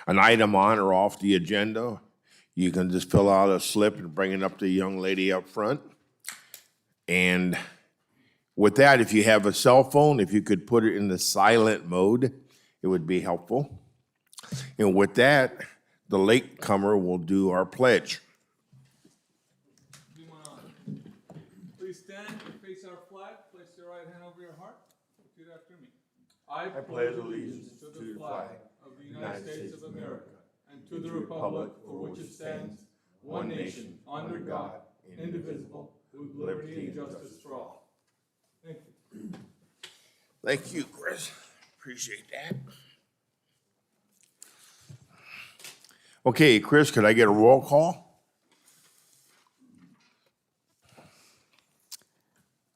an item on or off the agenda, you can just fill out a slip and bring it up to the young lady up front. And with that, if you have a cell phone, if you could put it in the silent mode, it would be helpful. And with that, the latecomer will do our pledge. Please stand and face our flag. Place your right hand over your heart. Repeat after me. I pledge allegiance to the flag of the United States of America and to the republic for which it stands, one nation, under God, indivisible, with liberty and justice for all. Thank you. Thank you, Chris. Appreciate that. Okay, Chris, could I get a roll call?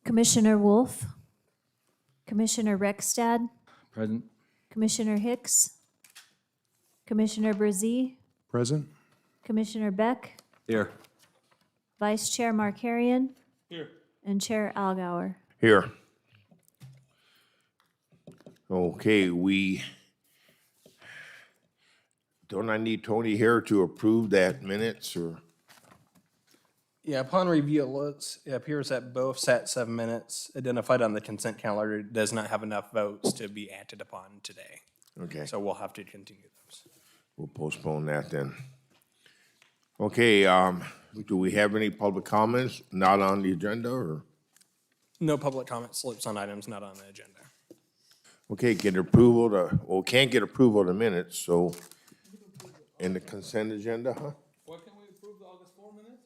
Commissioner Wolf, Commissioner Rekstad, Present. Commissioner Hicks, Commissioner Brzee, Present. Commissioner Beck, Here. Vice Chair Markarian, Here. and Chair Algauer. Here. Okay, don't I need Tony here to approve that minutes or? Yeah, upon review, it appears that both set 7 minutes identified on the consent calendar does not have enough votes to be acted upon today. Okay, So we'll have to continue those. we'll postpone that then. Okay, do we have any public comments not on the agenda or? No public comment slips on items not on the agenda. Okay, get approval can't get approval of the minutes, so in the consent agenda, huh? Why can't we approve the August 4 minutes?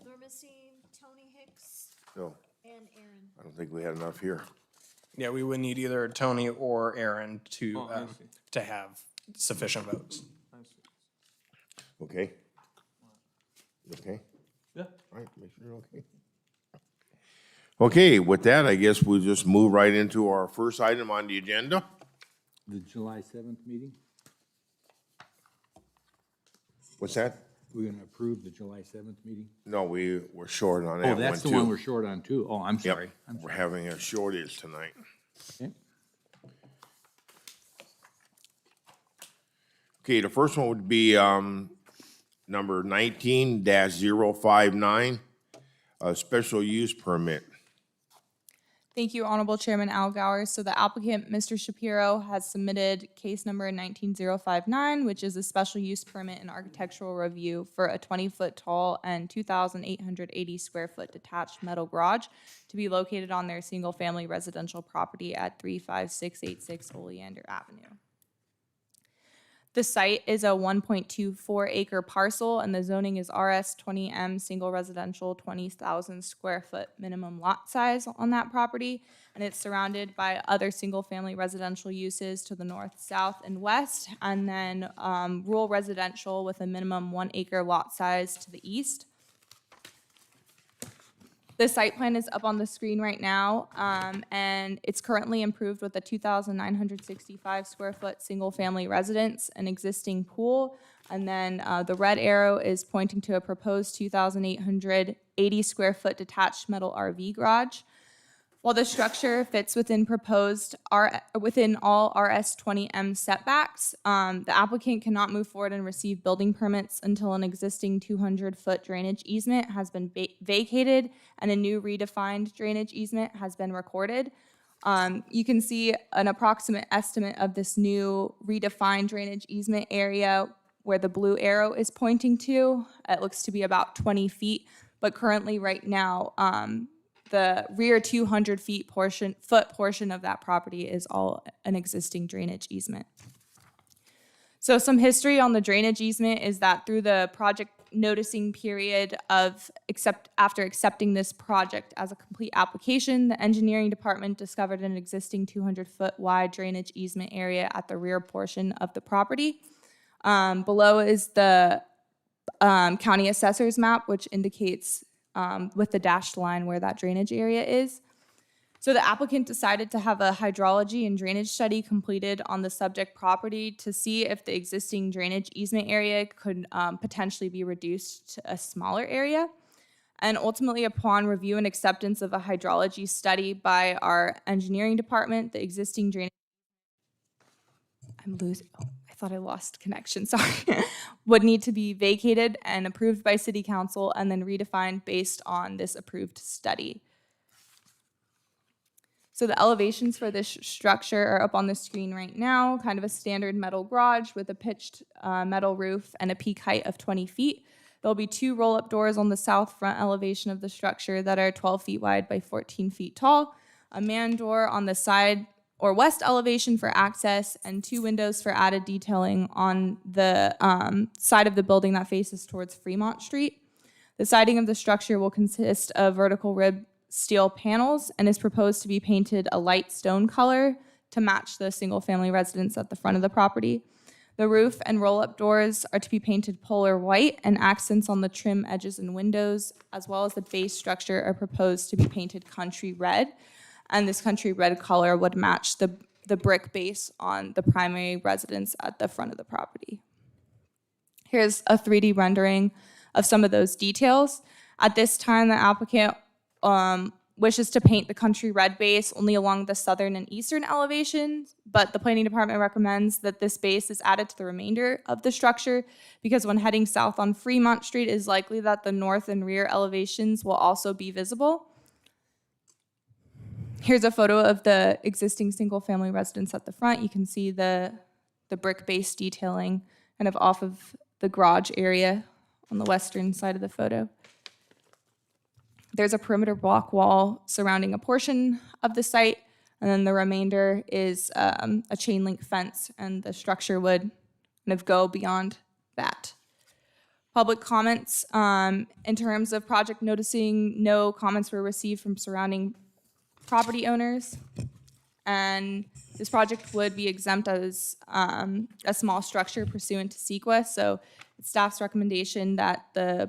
We're missing Tony Hicks No, and Aaron. I don't think we had enough here. Yeah, we would need either Tony or Aaron Oh, to have sufficient votes. Okay? You okay? Yeah. All right, make sure you're okay. Okay, with that, I guess we'll just move right into our first item on the agenda. The July 7th meeting? What's that? We're going to approve the July 7th meeting? No, we're short on that Oh, one, that's the too. one we're short on, too. Oh, I'm Yep, sorry. we're having a shortage tonight. Okay. Okay, the first one would be number 19-059, a special use permit. Thank you, Honorable Chairman Algauer. So the applicant, Mr. Shapiro, has submitted case number 19059, which is a special use permit and architectural review for a 20-foot tall and 2,880 square foot detached metal garage to be located on their single-family residential property at 35686 Oleander Avenue. The site is a 1.24 acre parcel and the zoning is RS 20M single residential 20,000 square foot minimum lot size on that property. And it's surrounded by other single family residential uses to the north, south, and west. And then rural residential with a minimum 1 acre lot size to the east. The site plan is up on the screen right now, and it's currently improved with a 2,965 square foot single-family residence, an existing pool, and then the red arrow is pointing to a proposed 2,880 square foot detached metal RV garage. While the structure fits within within all RS 20M setbacks, the applicant cannot move forward and receive building permits until an existing 200-foot drainage easement has been vacated and a new redefined drainage easement has been recorded. You can see an approximate estimate of this new redefined drainage easement area where the blue arrow is pointing to. It looks to be about 20 feet, but currently right now, the rear 200 foot portion of that property is all an existing drainage easement. So some history on the drainage easement is that through the project noticing period after accepting this project as a complete application, the engineering department discovered an existing 200-foot wide drainage easement area at the rear portion of the property. Below is the county assessor's map, which indicates with the dashed line where that drainage area is. So the applicant decided to have a hydrology and drainage study completed on the subject property to see if the existing drainage easement area could potentially be reduced to a smaller area. And ultimately, upon review and acceptance of a hydrology study by our engineering department, the existing drainage I'm losing, oh, I thought I lost connection, sorry, would need to be vacated and approved by city council and then redefined based on this approved study. So the elevations for this structure are up on the screen right now, kind of a standard metal garage with a pitched metal roof and a peak height of 20 feet. There'll be 2 roll-up doors on the south front elevation of the structure that are 12 feet wide by 14 feet tall, a man door on the side or west elevation for access, and 2 windows for added detailing on the side of the building that faces towards Fremont Street. The siding of the structure will consist of vertical rib steel panels and is proposed to be painted a light stone color to match the single-family residence at the front of the property. The roof and roll-up doors are to be painted polar white, and accents on the trim edges and windows, as well as the base structure, are proposed to be painted country red. And this country red color would match the brick base on the primary residence at the front of the property. Here's a 3D rendering of some of those details. At this time, the applicant wishes to paint the country red base only along the southern and eastern elevations, but the planning department recommends that this base is added to the remainder of the structure because when heading south on Fremont Street, it is likely that the north and rear elevations will also be visible. Here's a photo of the existing single-family residence at the front. You can see the brick base detailing kind of off of the garage area on the western side of the photo. There's a perimeter block wall surrounding a portion of the site, and then the remainder is a chain link fence, and the structure would kind of go beyond that. Public comments, in terms of project noticing, no comments were received from surrounding property owners, and this project would be exempt as a small structure pursuant to CEQA, so it's staff's recommendation that the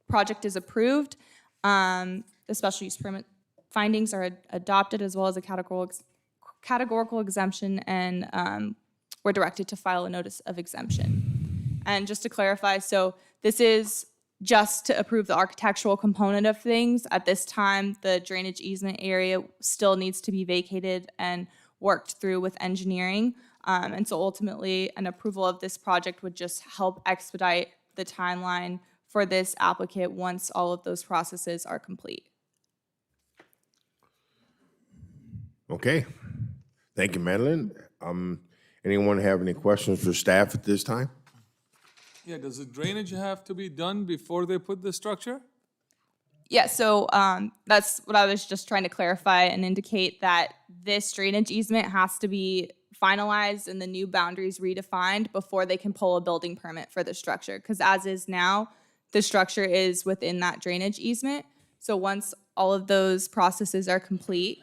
project is approved. The special use permit findings are adopted as well as a categorical exemption, and we're directed to file a notice of exemption. And just to clarify, so this is just to approve the architectural component of things. At this time, the drainage easement area still needs to be vacated and worked through with engineering. And so ultimately, an approval of this project would just help expedite the timeline for this applicant once all of those processes are complete. Okay. Thank you, Madeline. Anyone have any questions for staff at this time? Yeah, does the drainage have to be done before they put the structure? Yeah, so that's what I was just trying to clarify and indicate that this drainage easement has to be finalized and the new boundaries redefined before they can pull a building permit for the structure. Because as is now, the structure is within that drainage easement. So once all of those processes are complete,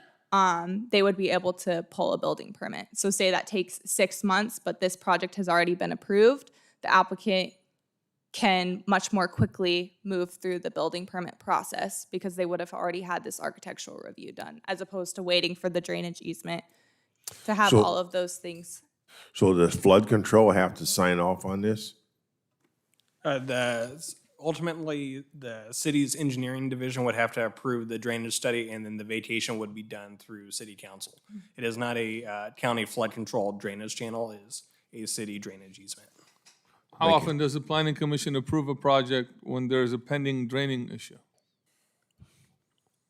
they would be able to pull a building permit. So say that takes 6 months, but this project has already been approved, the applicant can much more quickly move through the building permit process because they would have already had this architectural review done, as opposed to waiting for the drainage easement to have So- all of those things. So does flood control have to sign off on this? Ultimately, the city's engineering division would have to approve the drainage study, and then the vacation would be done through city council. It is not a county flood control drainage channel, it is a city drainage easement. How often does the planning commission approve a project when there's a pending draining issue?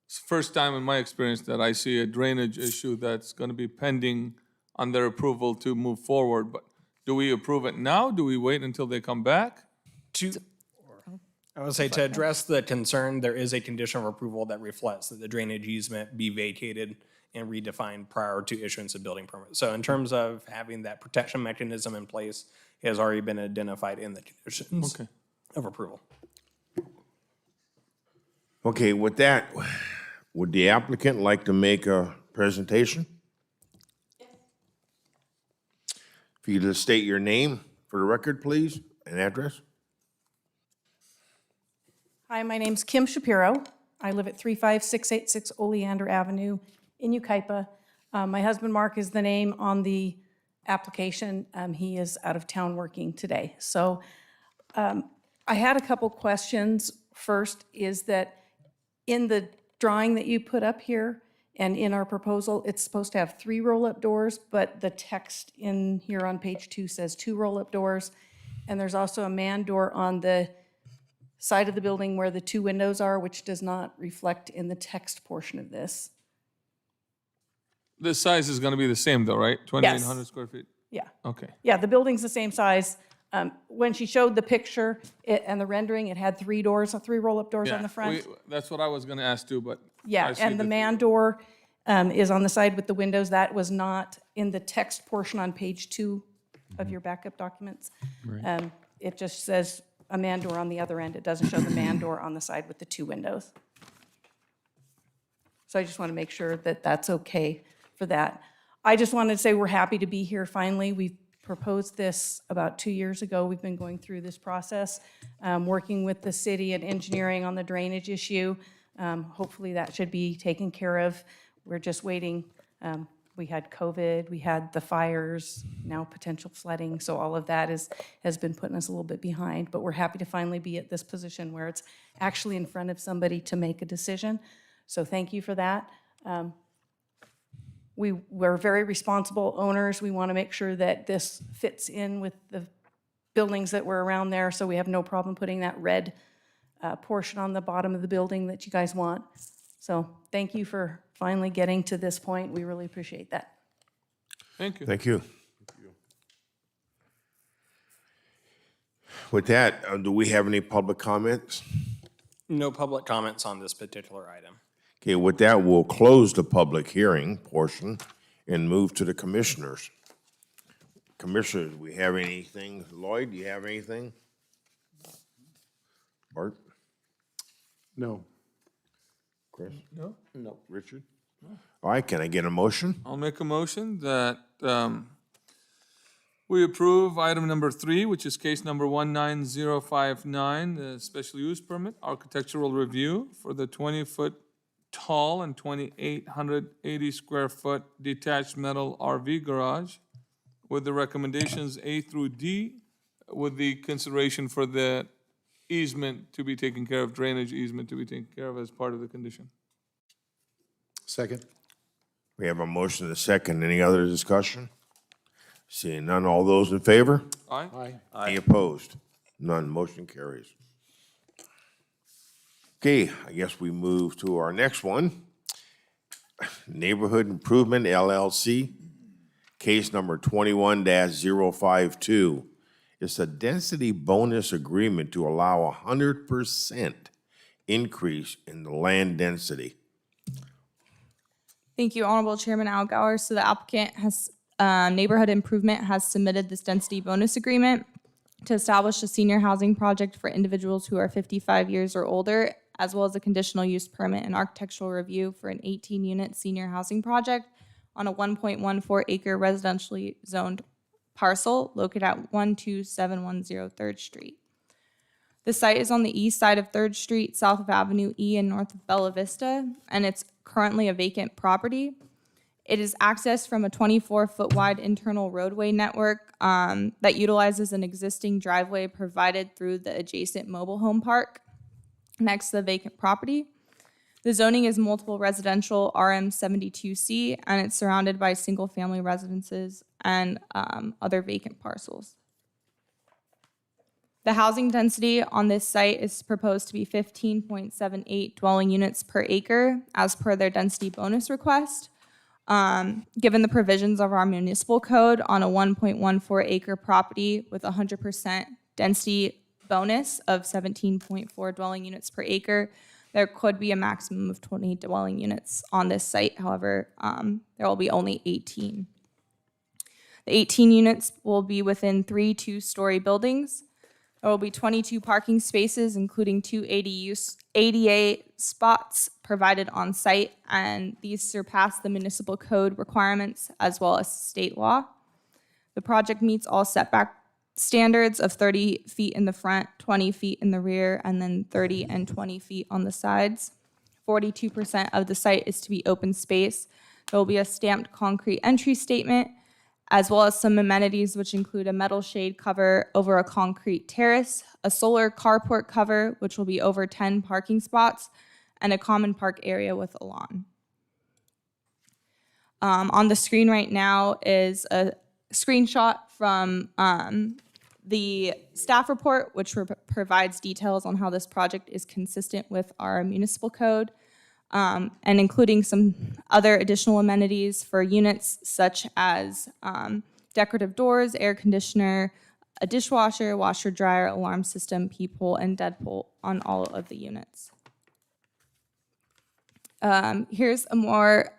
It's the first time in my experience that I see a drainage issue that's going to be pending on their approval to move forward. But do we approve it now? Do we wait until they come back? I would say to address the concern, there is a condition of approval that reflects that the drainage easement be vacated and redefined prior to issuance of building permit. So in terms of having that protection mechanism in place, it has already been identified in the conditions of approval. Okay, with that, would the applicant like to make a presentation? If you could just state your name for the record, please, and address. Hi, my name's Kim Shapiro. I live at 35686 Oleander Avenue in Yucaipa. My husband Mark is the name on the application. He is out of town working today. So I had a couple questions. First is that in the drawing that you put up here, And in our proposal, it's supposed to have 3 roll-up doors, but the text in here on page 2 says 2 roll-up doors. And there's also a man door on the side of the building where the 2 windows are, which does not reflect in the text portion of this. The size is gonna be the same though, right? 2,800 square feet? Yeah. Okay. Yeah, the building's the same size. When she showed the picture and the rendering, it had 3 doors, 3 roll-up doors on the front. That's what I was gonna ask too, but. Yeah, I see and the man door is on the side with the windows. That was not in the text portion on page 2 of your backup documents. It just says a man door on the other end. It doesn't show the man door on the side with the 2 windows. So I just want to make sure that that's okay for that. I just wanted to say we're happy to be here finally. We proposed this about 2 years ago. We've been going through this process, working with the city and engineering on the drainage issue. Hopefully that should be taken care of. We're just waiting. We had COVID, we had the fires, now potential flooding. So all of that has been putting us a little bit behind, but we're happy to finally be at this position where it's actually in front of somebody to make a decision. So thank you for that. We're very responsible owners. We want to make sure that this fits in with the buildings that were around there, so we have no problem putting that red portion on the bottom of the building that you guys want. So thank you for finally getting to this point. We really appreciate that. Thank you. Thank you. With that, do we have any public comments? No public comments on this particular item. Okay, with that, we'll close the public hearing portion and move to the commissioners. Commissioners, do we have anything? Lloyd, do you have anything? Bart? No. Chris? No? No. Richard? All right, can I get a motion? I'll make a motion that we approve item number 3, which is case number 19059, the special use permit, architectural review for the 20-foot tall and 2,880 square foot detached metal RV garage with the recommendations A through D, with the consideration for the easement to be taken care of, drainage easement to be taken care of as part of the condition. Second? We have a motion and a second. Any other discussion? Seeing none, all those in favor? Aye? Aye. Any opposed? None, motion carries. Okay, I guess we move to our next one. Neighborhood Improvement LLC, case number 21-052. It's a density bonus agreement to allow 100% increase in the land density. Thank you, Honorable Chairman Algauer. So the applicant has, Neighborhood Improvement has submitted this density bonus agreement to establish a senior housing project for individuals who are 55 years or older, as well as a conditional use permit and architectural review for an 18-unit senior housing project on a 1.14 acre residentially zoned parcel located at 12710 3rd Street. The site is on the east side of 3rd Street, south of Avenue E and north of Bella Vista, and it's currently a vacant property. It is accessed from a 24-foot wide internal roadway network that utilizes an existing driveway provided through the adjacent mobile home park next to the vacant property. The zoning is multiple residential RM72C, and it's surrounded by single-family residences and other vacant parcels. The housing density on this site is proposed to be 15.78 dwelling units per acre as per their density bonus request. Given the provisions of our municipal code on a 1.14 acre property with 100% density bonus of 17.4 dwelling units per acre, there could be a maximum of 20 dwelling units on this site. However, there will be only 18. The 18 units will be within 3 two-story buildings. There will be 22 parking spaces, including 2 ADA spots provided on site, and these surpass the municipal code requirements as well as state law. The project meets all setback standards of 30 feet in the front, 20 feet in the rear, and then 30 and 20 feet on the sides. 42% of the site is to be open space. There will be a stamped concrete entry statement, as well as some amenities which include a metal shade cover over a concrete terrace, a solar carport cover, which will be over 10 parking spots, and a common park area with a lawn. On the screen right now is a screenshot from the staff report, which provides details on how this project is consistent with our municipal code, and including some other additional amenities for units such as decorative doors, air conditioner, a dishwasher, washer, dryer, alarm system, peephole, and deadbolt on all of the units. Here's a more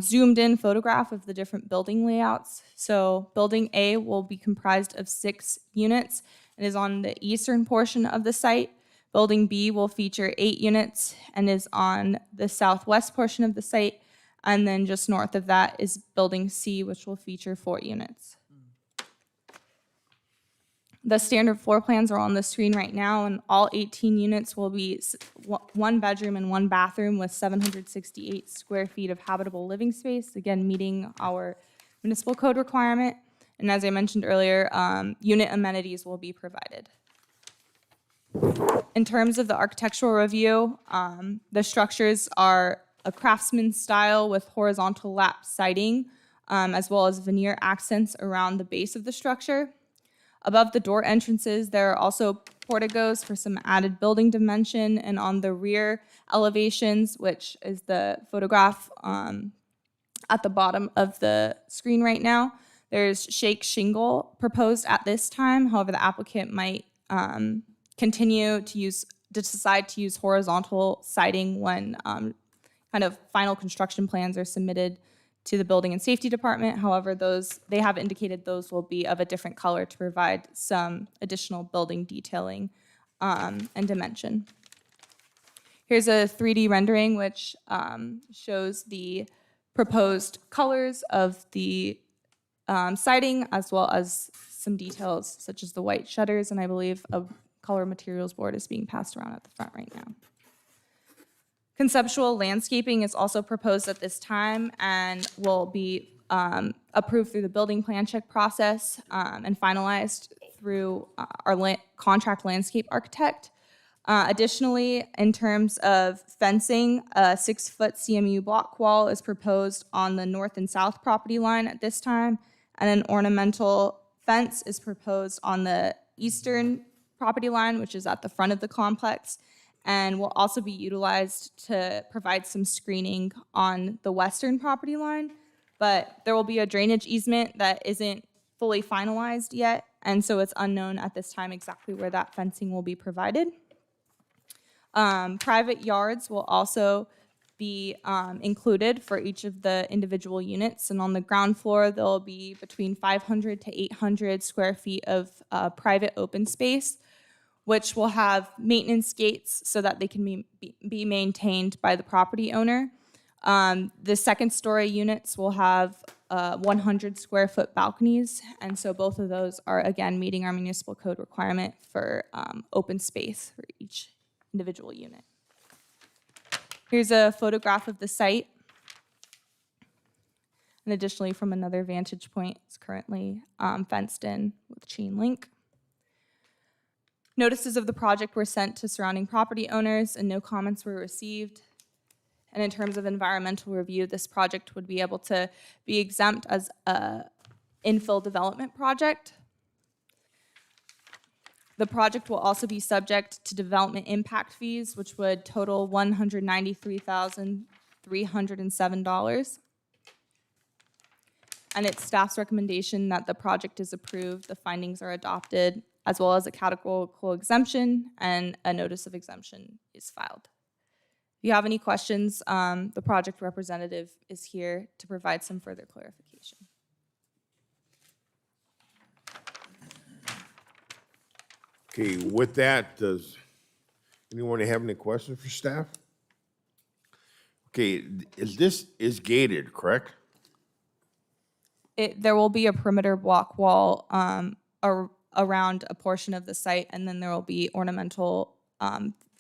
zoomed in photograph of the different building layouts. So building A will be comprised of 6 units and is on the eastern portion of the site. Building B will feature 8 units and is on the southwest portion of the site. And then just north of that is building C, which will feature 4 units. The standard floor plans are on the screen right now, and all 18 units will be 1 bedroom and 1 bathroom with 768 square feet of habitable living space, again, meeting our municipal code requirement. And as I mentioned earlier, unit amenities will be provided. In terms of the architectural review, the structures are a craftsman style with horizontal lap siding, as well as veneer accents around the base of the structure. Above the door entrances, there are also porticos for some added building dimension, and on the rear elevations, which is the photograph at the bottom of the screen right now, there's shake shingle proposed at this time. However, the applicant might continue to decide to use horizontal siding when kind of final construction plans are submitted to the Building and Safety Department. However, they have indicated those will be of a different color to provide some additional building detailing and dimension. Here's a 3D rendering which shows the proposed colors of the siding, as well as some details such as the white shutters, and I believe a color materials board is being passed around at the front right now. Conceptual landscaping is also proposed at this time and will be approved through the building plan check process and finalized through our contract landscape architect. Additionally, in terms of fencing, a 6-foot CMU block wall is proposed on the north and south property line at this time, and an ornamental fence is proposed on the eastern property line, which is at the front of the complex, and will also be utilized to provide some screening on the western property line. But there will be a drainage easement that isn't fully finalized yet, and so it's unknown at this time exactly where that fencing will be provided. Private yards will also be included for each of the individual units, and on the ground floor, there will be between 500 to 800 square feet of private open space, which will have maintenance gates so that they can be maintained by the property owner. The second-story units will have 100 square foot balconies, and so both of those are, again, meeting our municipal code requirement for open space for each individual unit. Here's a photograph of the site. And additionally, from another vantage point, it's currently fenced in with chain link. Notices of the project were sent to surrounding property owners and no comments were received. And in terms of environmental review, this project would be able to be exempt as an infill development project. The project will also be subject to development impact fees, which would total $193,307. And it's staff's recommendation that the project is approved, the findings are adopted, as well as a categorical exemption, and a notice of exemption is filed. If you have any questions, the project representative is here to provide some further clarification. Okay, with that, does anyone have any questions for staff? Okay, this is gated, correct? There will be a perimeter block wall around a portion of the site, and then there will be ornamental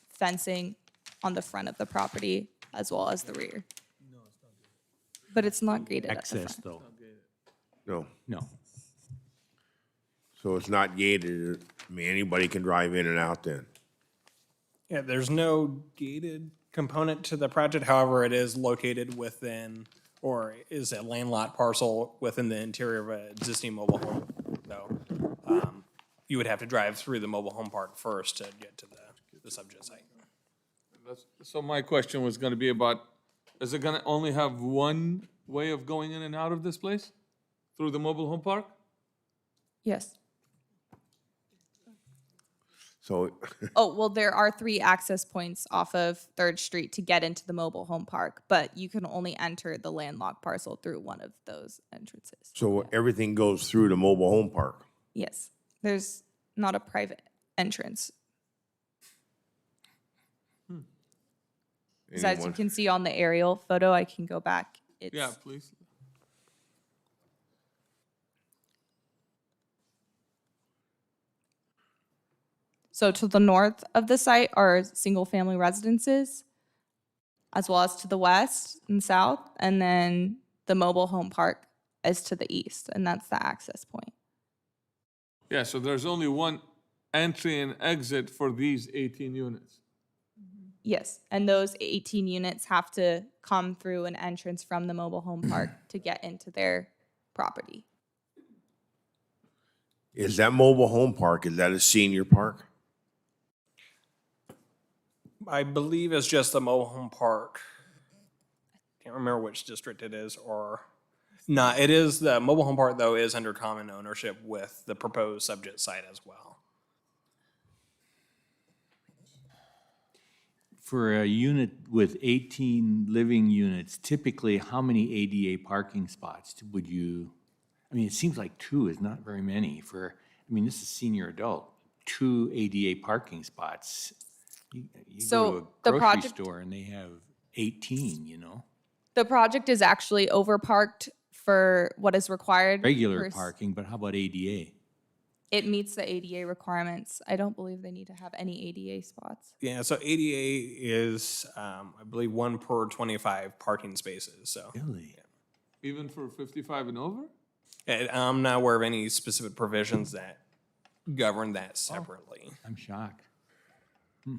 fencing on the front of the property as well as the rear. No, it's not gated. But it's not gated at the front. Access, though. No, No. so it's not gated. I mean, anybody can drive in and out then. Yeah, there's no gated component to the project. However, it is located within or is a landlocked parcel within the interior of an existing mobile home. So you would have to drive through the mobile home park first to get to the subject site. So my question was gonna be about, is it gonna only have one way of going in and out of this place? Through the mobile home park? Yes. So, Oh, well, there are 3 access points off of Third Street to get into the mobile home park, but you can only enter the landlocked parcel through one of those entrances. so everything goes through the mobile home park. Yes, there's not a private entrance. So as you Anyone? can see on the aerial photo, I can go back. Yeah, It's, please. so to the north of the site are single-family residences, as well as to the west and south, and then the mobile home park is to the east, and that's the access point. Yeah, so there's only one entry and exit for these 18 units. Yes, and those 18 units have to come through an entrance from the mobile home park to get into their property. Is that mobile home park, is that a senior park? I believe it's just the mobile home park. Can't remember which district it is, or not. It is, the mobile home park though is under common ownership with the proposed subject site as well. For a unit with 18 living units, typically how many ADA parking spots would you, I mean, it seems like 2 is not very many for, I mean, this is senior adult, 2 ADA parking spots. You So go to the a grocery project- store and they have 18, you know? The project is actually overparked for what is required. Regular per s- parking, but how about ADA? It meets the ADA requirements. I don't believe they need to have any ADA spots. Yeah, so ADA is, I believe, 1 per 25 parking spaces, so. Really? Even for 55 and over? And I'm not aware of any specific provisions that govern that separately. I'm shocked.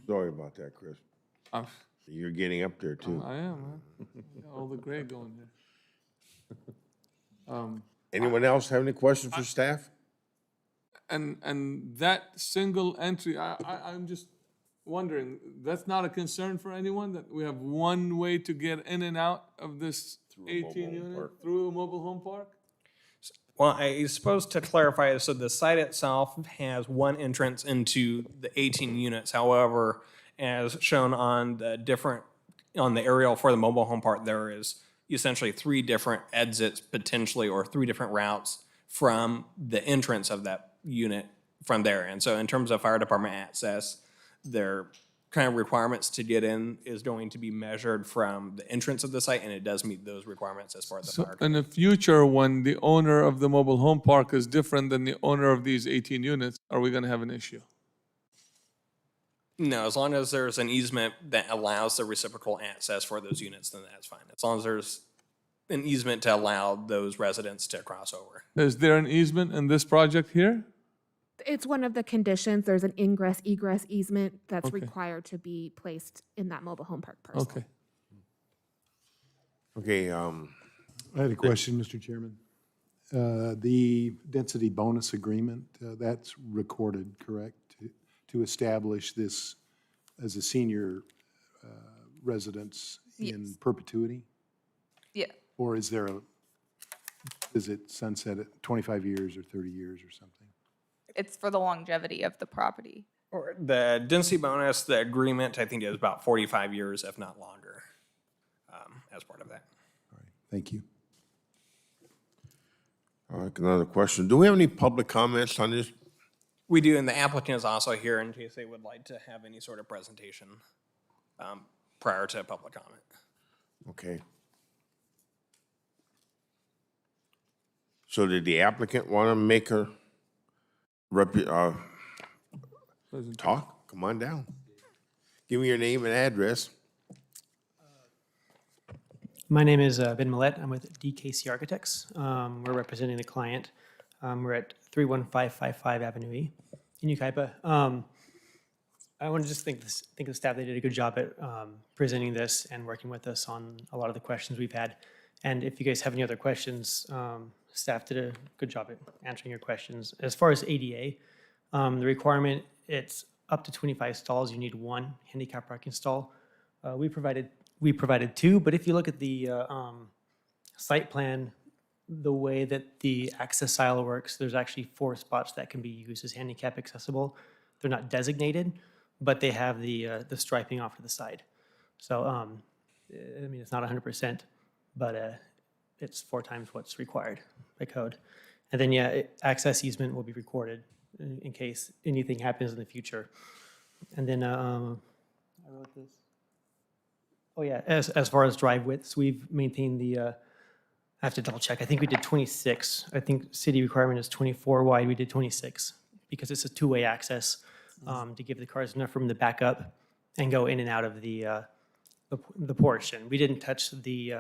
Sorry about that, Chris. Uh, You're getting up there too. I am, man. Got all the gray going there. Anyone else have any questions for staff? And that single entry, I'm just wondering, that's not a concern for anyone, that we have one way to get in and out of this Through a mobile 18 home unit park. through a mobile home park? Well, I suppose to clarify, so the site itself has one entrance into the 18 units. However, as shown on the aerial for the mobile home park, there is essentially 3 different exits potentially, or 3 different routes from the entrance of that unit from there. And so in terms of fire department access, their kind of requirements to get in is going to be measured from the entrance of the site, and it does meet those requirements as part of the So fire code. in the future, when the owner of the mobile home park is different than the owner of these 18 units, are we gonna have an issue? No, as long as there's an easement that allows the reciprocal access for those units, then that's fine. As long as there's an easement to allow those residents to cross over. Is there an easement in this project here? It's one of the conditions. There's an ingress egress easement that's Okay. required to be placed in that mobile home park parcel. Okay. Okay, I had a question, Mr. Chairman. The density bonus agreement, that's recorded, correct? To establish this as a senior residence in Yes. perpetuity? Yeah. Or is it sunset at 25 years or 30 years or something? It's for the longevity of the property. Or the density bonus, the agreement, I think is about 45 years, if not longer, as part of that. All right, thank you. all right, another question. Do we have any public comments on this? We do, and the applicant is also here in case they would like to have any sort of presentation prior to public comment. Okay. So did the applicant want to make a talk? Come on down. Give me your name and address. My name is Ben Millette. I'm with DKC Architects. We're representing the client. We're at 31555 Avenue E in Yucaipa. I want to just thank the staff. They did a good job at presenting this and working with us on a lot of the questions we've had. And if you guys have any other questions, staff did a good job at answering your questions. As far as ADA, the requirement, it's up to 25 stalls, you need one handicap parking stall. We provided two, but if you look at the site plan, the way that the access aisle works, there's actually 4 spots that can be used as handicap accessible. They're not designated, but they have the striping off to the side. So, I mean, it's not 100%, but it's 4 times what's required by code. And then, yeah, access easement will be recorded in case anything happens in the future. And then, I wrote this. Oh, yeah, as far as drive widths, we've maintained the, I have to double check, I think we did 26. I think city requirement is 24 wide, we did 26, because it's a 2-way access to give the cars enough room to back up and go in and out of the portion. We didn't touch the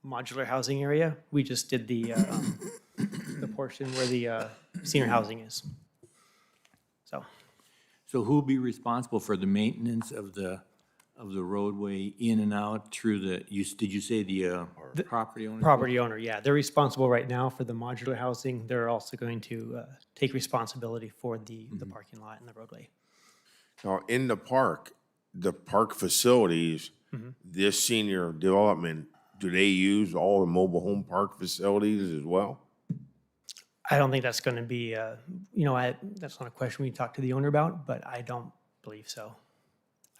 modular housing area, we just did the portion where the senior housing is. So who'll be responsible for the maintenance of the roadway in and out through the, did you say the property owner? Property owner, yeah. They're responsible right now for the modular housing. They're also going to take responsibility for the parking lot and the roadway. Now, in the park facilities, this senior development, do they use all the mobile home park facilities as well? I don't think that's going to be, that's not a question we talk to the owner about, but I don't believe so.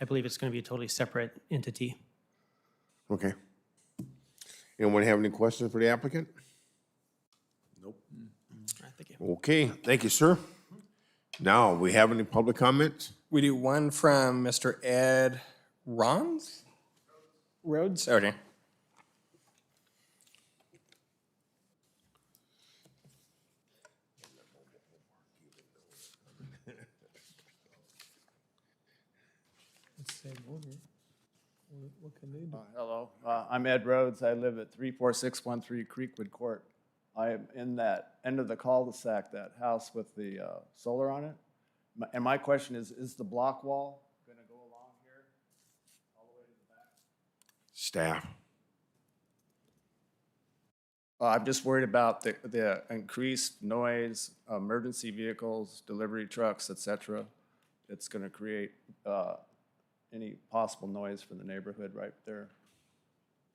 I believe it's going to be a totally separate entity. Okay. Anyone have any questions for the applicant? Nope. Thank you. Okay, thank you, sir. Now, we have any public comments? We do one from Mr. Ed Rhodes? Okay. Hello, I'm Ed Rhodes. I live at 34613 Creekwood Court. I am in that end of the cul-de-sac, that house with the solar on it. And my question is the block wall going to go along here, all the way to the back? Staff. I'm just worried about the increased noise, emergency vehicles, delivery trucks, et cetera. It's going to create any possible noise for the neighborhood right there.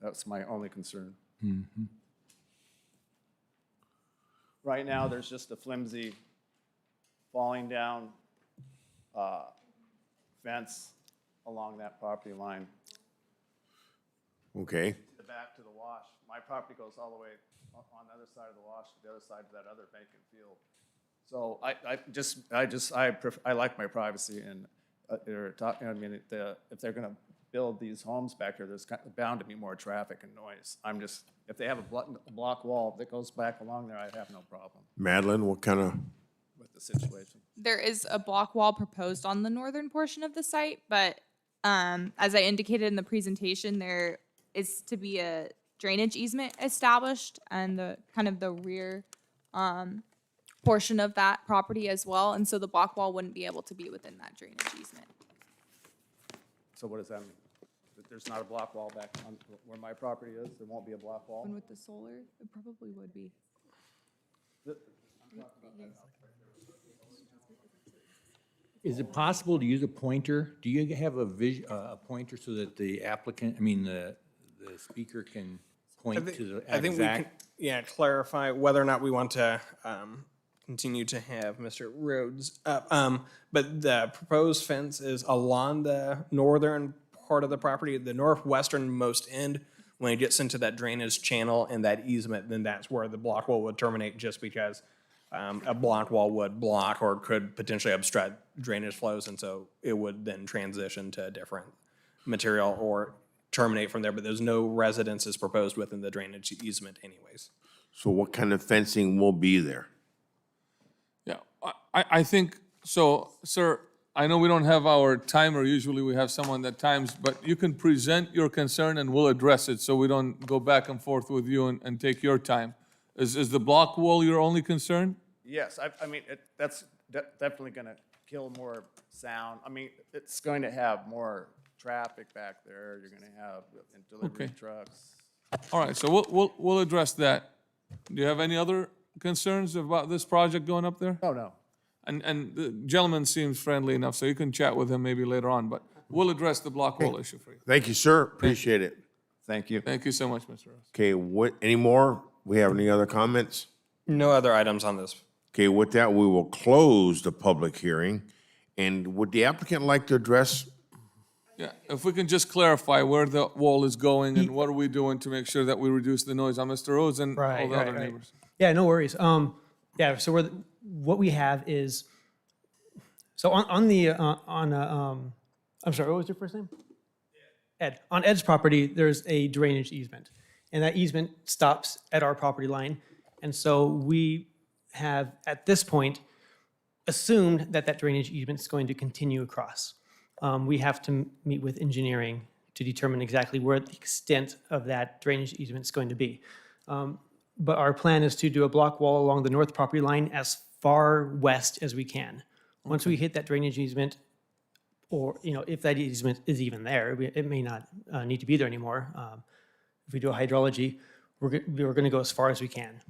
That's my only concern. Right now, there's just a flimsy falling down fence along that property line. Okay. The back to the wash. My property goes all the way on the other side of the wash, to the other side of that other vacant field. So I like my privacy, and they're talking, I mean, if they're gonna build these homes back here, there's bound to be more traffic and noise. If they have a block wall that goes back along there, I have no problem Madeline, what kind of, with the situation. There is a block wall proposed on the northern portion of the site, but as I indicated in the presentation, there is to be a drainage easement established and the kind of the rear portion of that property as well. And so the block wall wouldn't be able to be within that drainage easement. So what does that mean? That there's not a block wall back on where my property is? There won't be a block wall? And with the solar, it probably would be. Is it possible to use a pointer? Do you have a pointer so that the applicant, the speaker can point to the exact? I think we can, clarify whether or not we want to continue to have Mr. Rhodes up. But the proposed fence is along the northern part of the property, the northwesternmost end. When it gets into that drainage channel and that easement, then that's where the block wall would terminate, just because a block wall would block or could potentially obstruct drainage flows, and so it would then transition to a different material or terminate from there, but there's no residences proposed within the drainage easement anyways. so what kind of fencing will be there? Yeah, I think, so, sir, I know we don't have our timer, usually we have someone that times, but you can present your concern and we'll address it, so we don't go back and forth with you and take your time. Is the block wall your only concern? Yes, I mean, that's definitely gonna kill more sound. I mean, it's going to have more traffic back there. You're gonna have delivery Okay. trucks. All right, so we'll address that. Do you have any other concerns about this project going up there? Oh, no. And the gentleman seems friendly enough, so you can chat with him maybe later on, but we'll address the block wall issue for you. Thank you, sir. Appreciate it. Thank you. Thank you so much, Mr. Ross. Okay, what, any more? We have any other comments? No other items on this. Okay, with that, we will close the public hearing. And would the applicant like to address? Yeah, if we can just clarify where the wall is going and what are we doing to make sure that we reduce the noise on Mr. Rhodes and all Right, the right, other right. neighbors. Yeah, no worries. Yeah, so what we have is, so I'm sorry, what was your first name? Ed. On Ed's property, there's a drainage easement, and that easement stops at our property line. And so we have, at this point, assumed that that drainage easement is going to continue across. We have to meet with engineering to determine exactly where the extent of that drainage easement is going to be. But our plan is to do a block wall along the north property line as far west as we can. Once we hit that drainage easement, or, if that easement is even there, it may not need to be there anymore. If we do a hydrology, we're going to go as far as we can.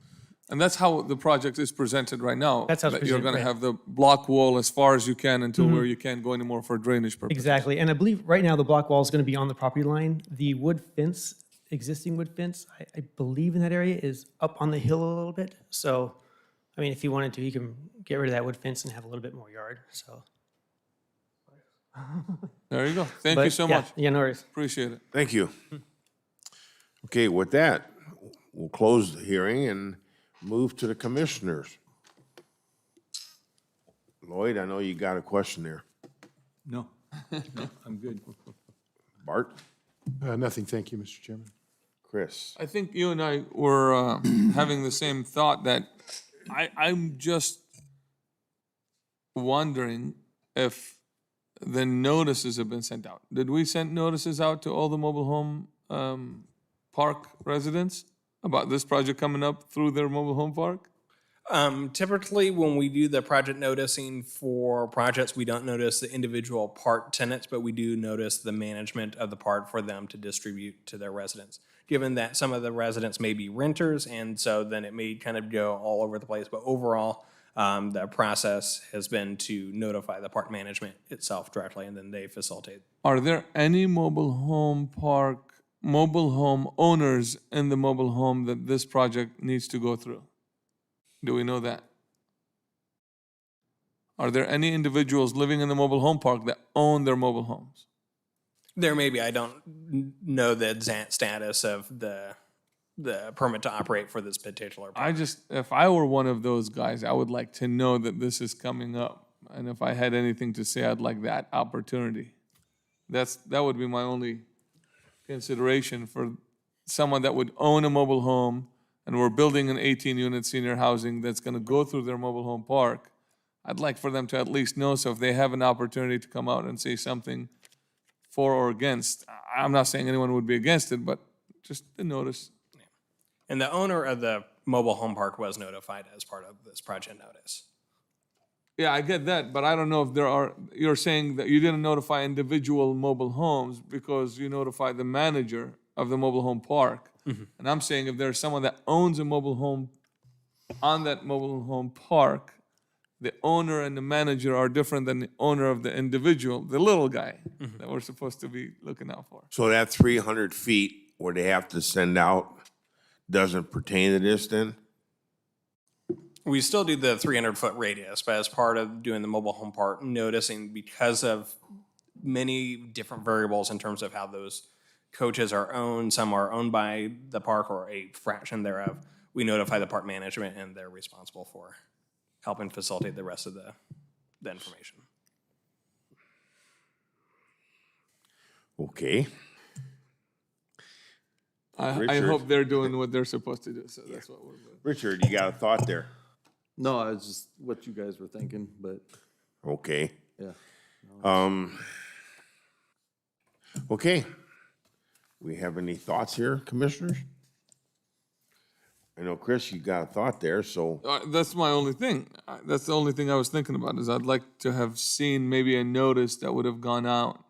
And that's how the project is presented right now. That's how it's that you're presented, going to right. have the block wall as far as you can until where you can't go anymore for drainage purposes. Exactly, and I believe right now the block wall is going to be on the property line. The wood fence, existing wood fence, I believe in that area is up on the hill a little bit. So, I mean, if you wanted to, you can get rid of that wood fence and have a little bit more yard, so. There you go. Thank you But, so yeah, much. Yeah, no worries. Appreciate it. Thank you. Okay, with that, we'll close the hearing and move to the commissioners. Lloyd, I know you got a question there. No, no, I'm good. Bart? Nothing, thank you, Mr. Chairman. Chris? I think you and I were having the same thought that I'm just wondering if the notices have been sent out. Did we send notices out to all the mobile home park residents about this project coming up through their mobile home park? Typically, when we do the project noticing for projects, we don't notice the individual park tenants, but we do notice the management of the park for them to distribute to their residents. Given that some of the residents may be renters, and so then it may kind of go all over the place. But overall, the process has been to notify the park management itself directly, and then they facilitate. Are there any mobile home owners in the mobile home that this project needs to go through? Do we know that? Are there any individuals living in the mobile home park that own their mobile homes? There may be. I don't know the exact status of the permit to operate for this particular park. If I were one of those guys, I would like to know that this is coming up. And if I had anything to say, I'd like that opportunity. That would be my only consideration for someone that would own a mobile home and we're building an 18-unit senior housing that's going to go through their mobile home park. I'd like for them to at least know, so if they have an opportunity to come out and say something for or against, I'm not saying anyone would be against it, but just a notice. And the owner of the mobile home park was notified as part of this project notice. Yeah, I get that, but I don't know if you're saying that you didn't notify individual mobile homes because you notified the manager of the mobile home park. And I'm saying if there's someone that owns a mobile home on that mobile home park, the owner and the manager are different than the owner of the individual, the little guy that we're supposed to be looking out for. So that 300 feet where they have to send out doesn't pertain to this then? We still do the 300-foot radius, but as part of doing the mobile home park, noticing because of many different variables in terms of how those coaches are owned, some are owned by the park or a fraction thereof, we notify the park management and they're responsible for helping facilitate the rest of the information. Okay. I Richard. hope they're doing what they're supposed to do, so that's what we're doing. Richard, you got a thought there? No, I was just what you guys were thinking, but Okay. yeah. Okay. We have any thoughts here, commissioners? I know, Chris, you got a thought there, so, That's my only thing. That's the only thing I was thinking about, is I'd like to have seen maybe a notice that would have gone out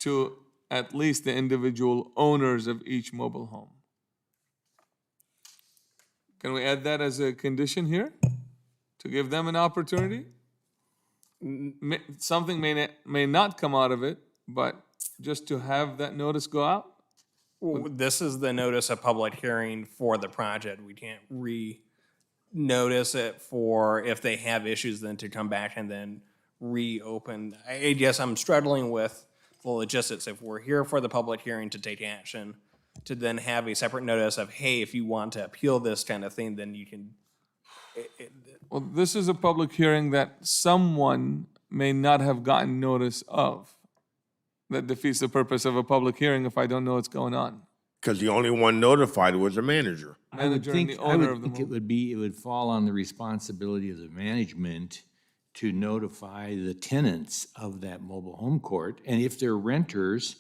to at least the individual owners of each mobile home. Can we add that as a condition here? To give them an opportunity? Something may not come out of it, but just to have that notice go out? Well, this is the notice of public hearing for the project. We can't re-notice it for if they have issues, then to come back and then reopen. I guess I'm struggling with the logistics. If we're here for the public hearing to take action, to then have a separate notice of, hey, if you want to appeal this kind of thing, then you can. Well, this is a public hearing that someone may not have gotten notice of. That defeats the purpose of a public hearing if I don't know what's going on. Because the only one notified was the manager. I would Manager and think, the I owner would of the think it would fall on the responsibility of the management to notify the tenants of that mobile home court. And if they're renters,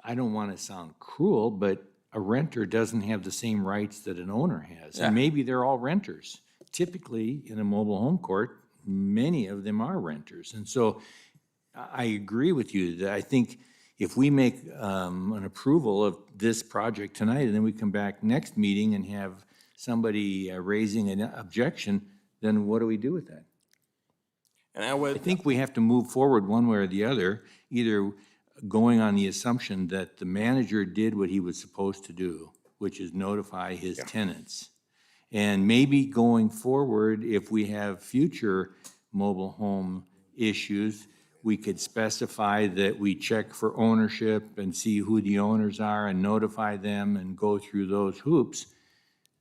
I don't want to sound cruel, but a renter doesn't have the same rights that an owner has. Yeah. And maybe they're all renters. Typically, in a mobile home court, many of them are renters. And so I agree with you that I think if we make an approval of this project tonight, and then we come back next meeting and have somebody raising an objection, then what do we do with that? And I would. I think we have to move forward one way or the other, either going on the assumption that the manager did what he was supposed to do, which is notify his tenants. And maybe going forward, if we have future mobile home issues, we could specify that we check for ownership and see who the owners are and notify them and go through those hoops.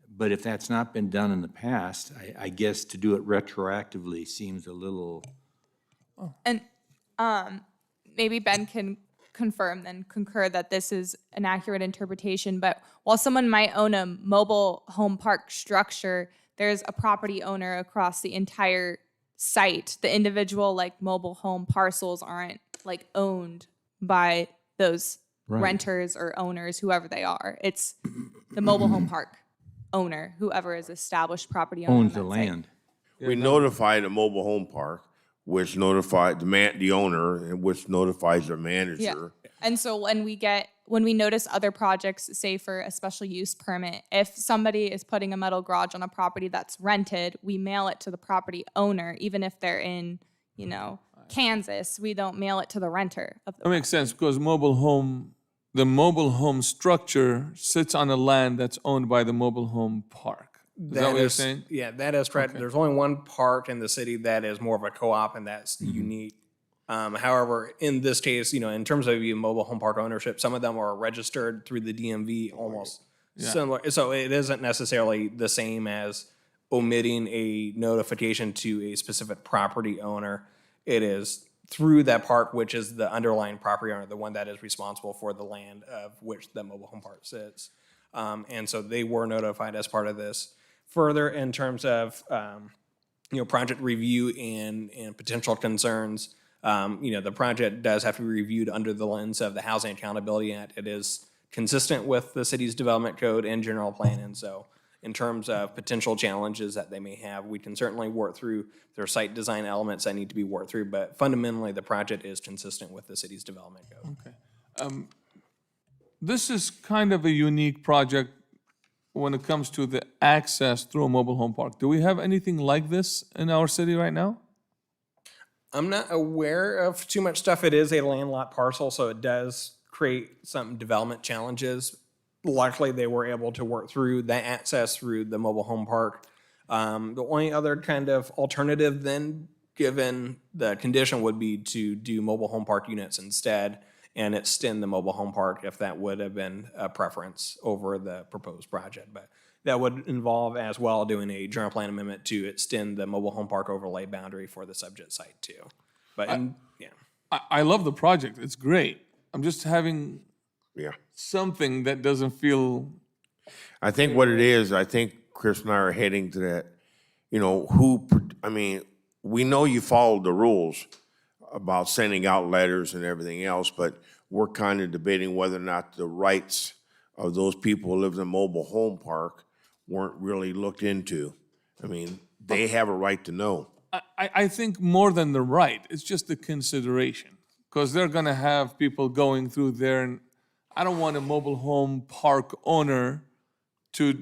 But if that's not been done in the past, I guess to do it retroactively seems a little. And maybe Ben can confirm and concur that this is an accurate interpretation, but while someone might own a mobile home park structure, there's a property owner across the entire site. The individual mobile home parcels aren't owned by those renters or owners, whoever they are. It's the mobile home park owner, whoever is established property owner. Owns the land. We notified the mobile home park, which notified the owner, and which notifies the manager. And so when we notice other projects, say for a special use permit, if somebody is putting a metal garage on a property that's rented, we mail it to the property owner, even if they're in, Kansas. We don't mail it to the renter of the That makes sense because the mobile home structure sits on a land that's owned by the mobile home park. Is that what you're saying? Yeah, that is correct. There's only one park in the city that is more of a co-op, and that's unique. However, in this case, in terms of mobile home park ownership, some of them are registered through the DMV almost similar. So it isn't necessarily the same as omitting a notification to a specific property owner. It is through that park, which is the underlying property owner, the one that is responsible for the land of which the mobile home park sits. And so they were notified as part of this. Further, in terms of project review and potential concerns, the project does have to be reviewed under the lens of the Housing Accountability Act. It is consistent with the city's development code and general plan. And so in terms of potential challenges that they may have, we can certainly work through their site design elements that need to be worked through. But fundamentally, the project is consistent with the city's development code. Okay. This is kind of a unique project when it comes to the access through a mobile home park. Do we have anything like this in our city right now? I'm not aware of too much stuff. It is a landlocked parcel, so it does create some development challenges. Luckily, they were able to work through the access through the mobile home park. The only other kind of alternative then, given the condition, would be to do mobile home park units instead and extend the mobile home park if that would have been a preference over the proposed project. But that would involve as well doing a general plan amendment to extend the mobile home park overlay boundary for the subject site too. But I love the project. It's great. I'm just having something that doesn't feel. I think what it is, I think Chris and I are heading to that, we know you followed the rules about sending out letters and everything else, but we're kind of debating whether or not the rights of those people who live in a mobile home park weren't really looked into. They have a right to know. I think more than the right, it's just the consideration. because they're gonna have people going through there, and I don't want a mobile home park owner to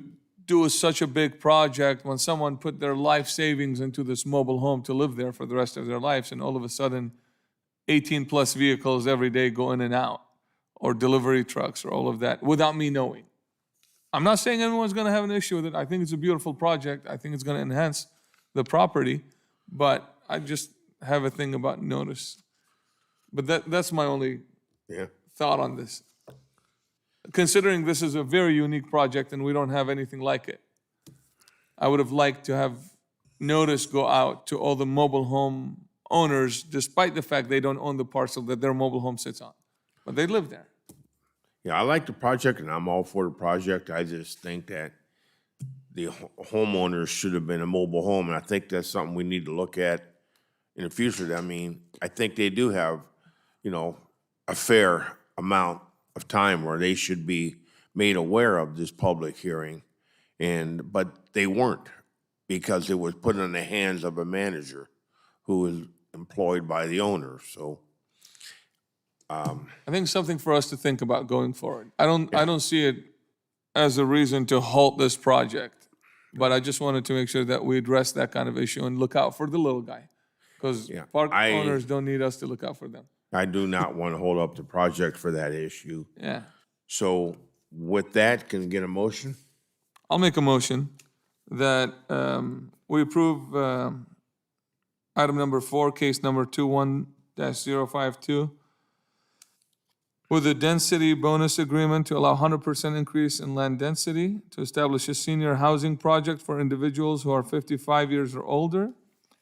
do such a big project when someone put their life savings into this mobile home to live there for the rest of their lives, and all of a sudden, 18-plus vehicles every day go in and out, or delivery trucks, or all of that, without me knowing. I'm not saying anyone's gonna have an issue with it. I think it's a beautiful project. I think it's gonna enhance the property, but I just have a thing about notice. But that's my only Yeah. thought on this. Considering this is a very unique project and we don't have anything like it, I would have liked to have notice go out to all the mobile home owners, despite the fact they don't own the parcel that their mobile home sits on, but they live there. Yeah, I like the project and I'm all for the project. I just think that the homeowners should have been a mobile home, and I think that's something we need to look at in the future. I mean, I think they do have, a fair amount of time where they should be made aware of this public hearing, but they weren't, because it was put in the hands of a manager who is employed by the owner, so. I think something for us to think about going forward. I don't see it as a reason to halt this project, but I just wanted to make sure that we address that kind of issue and look out for the little guy, because park owners don't need us to look out for them. I do not want to hold up the project for that issue. Yeah. So with that, can I get a motion? I'll make a motion that we approve item number 4, case number 21-052, with a density bonus agreement to allow 100% increase in land density to establish a senior housing project for individuals who are 55 years or older,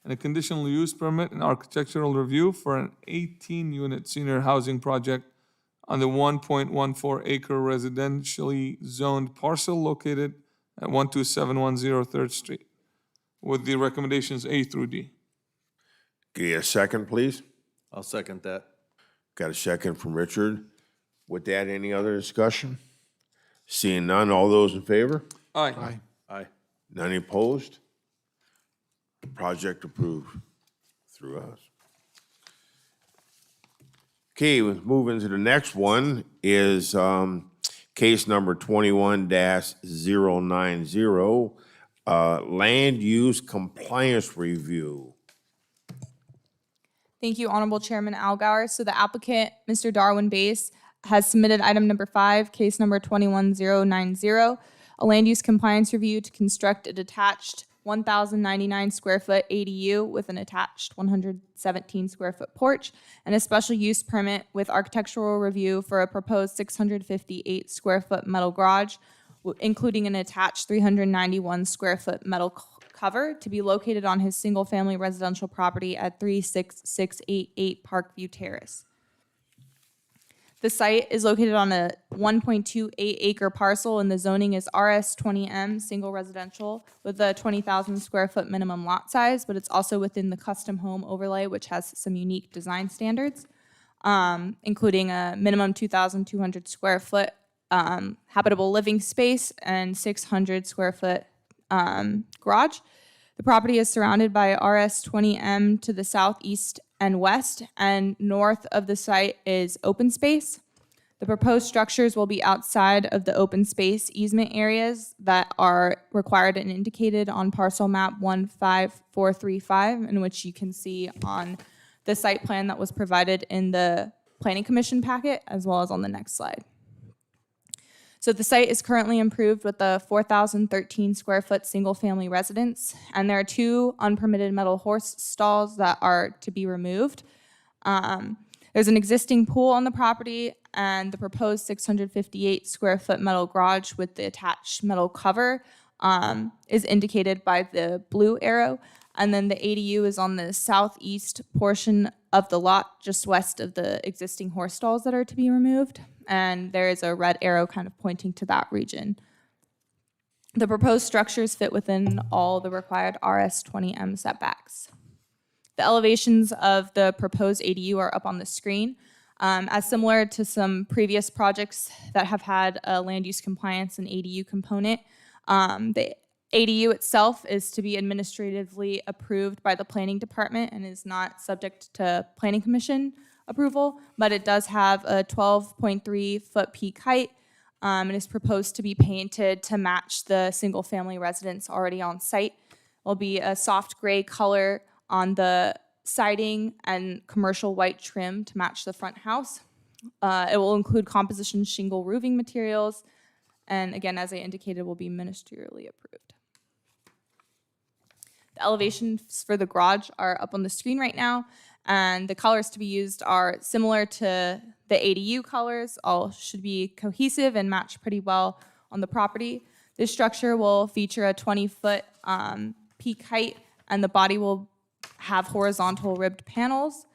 and a conditional use permit and architectural review for an 18-unit senior housing project on the 1.14 acre residentially zoned parcel located at 12710 3rd Street, with the recommendations A through D. Get a second, please? I'll second that. Got a second from Richard. With that, any other discussion? Seeing none, all those in favor? Aye. Aye. None opposed? Project approved through us. Okay, we'll move into the next one is case number 21-090, land use compliance review. Thank you, Honorable Chairman Algauer. So the applicant, Mr. Darwin Bass, has submitted item number 5, case number 21090, a land use compliance review to construct a detached 1,099 square foot ADU with an attached 117 square foot porch and a special use permit with architectural review for a proposed 658 square foot metal garage, including an attached 391 square foot metal cover to be located on his single-family residential property at 36688 Parkview Terrace. The site is located on a 1.28 acre parcel, and the zoning is RS20M, single residential, with a 20,000 square foot minimum lot size, but it's also within the custom home overlay, which has some unique design standards, including a minimum 2,200 square foot habitable living space and 600 square foot garage. The property is surrounded by RS20M to the southeast and west, and north of the site is open space. The proposed structures will be outside of the open space easement areas that are required and indicated on parcel map 15435, in which you can see on the site plan that was provided in the Planning Commission packet, as well as on the next slide. So the site is currently improved with a 4,013 square foot single family residence, and there are 2 unpermitted metal horse stalls that are to be removed. There's an existing pool on the property, and the proposed 658 square foot metal garage with the attached metal cover is indicated by the blue arrow. And then the ADU is on the southeast portion of the lot, just west of the existing horse stalls that are to be removed. And there is a red arrow kind of pointing to that region. The proposed structures fit within all the required RS20M setbacks. The elevations of the proposed ADU are up on the screen. As similar to some previous projects that have had a land use compliance and ADU component, the ADU itself is to be administratively approved by the planning department and is not subject to planning commission approval, but it does have a 12.3-foot peak height and is proposed to be painted to match the single-family residence already on site. Will be a soft gray color on the siding and commercial white trim to match the front house. It will include composition shingle roofing materials, and again, as I indicated, will be ministerially approved. The elevations for the garage are up on the screen right now, and the colors to be used are similar to the ADU colors. All should be cohesive and match pretty well on the property. This structure will feature a 20-foot peak height, and the body will have horizontal ribbed panels.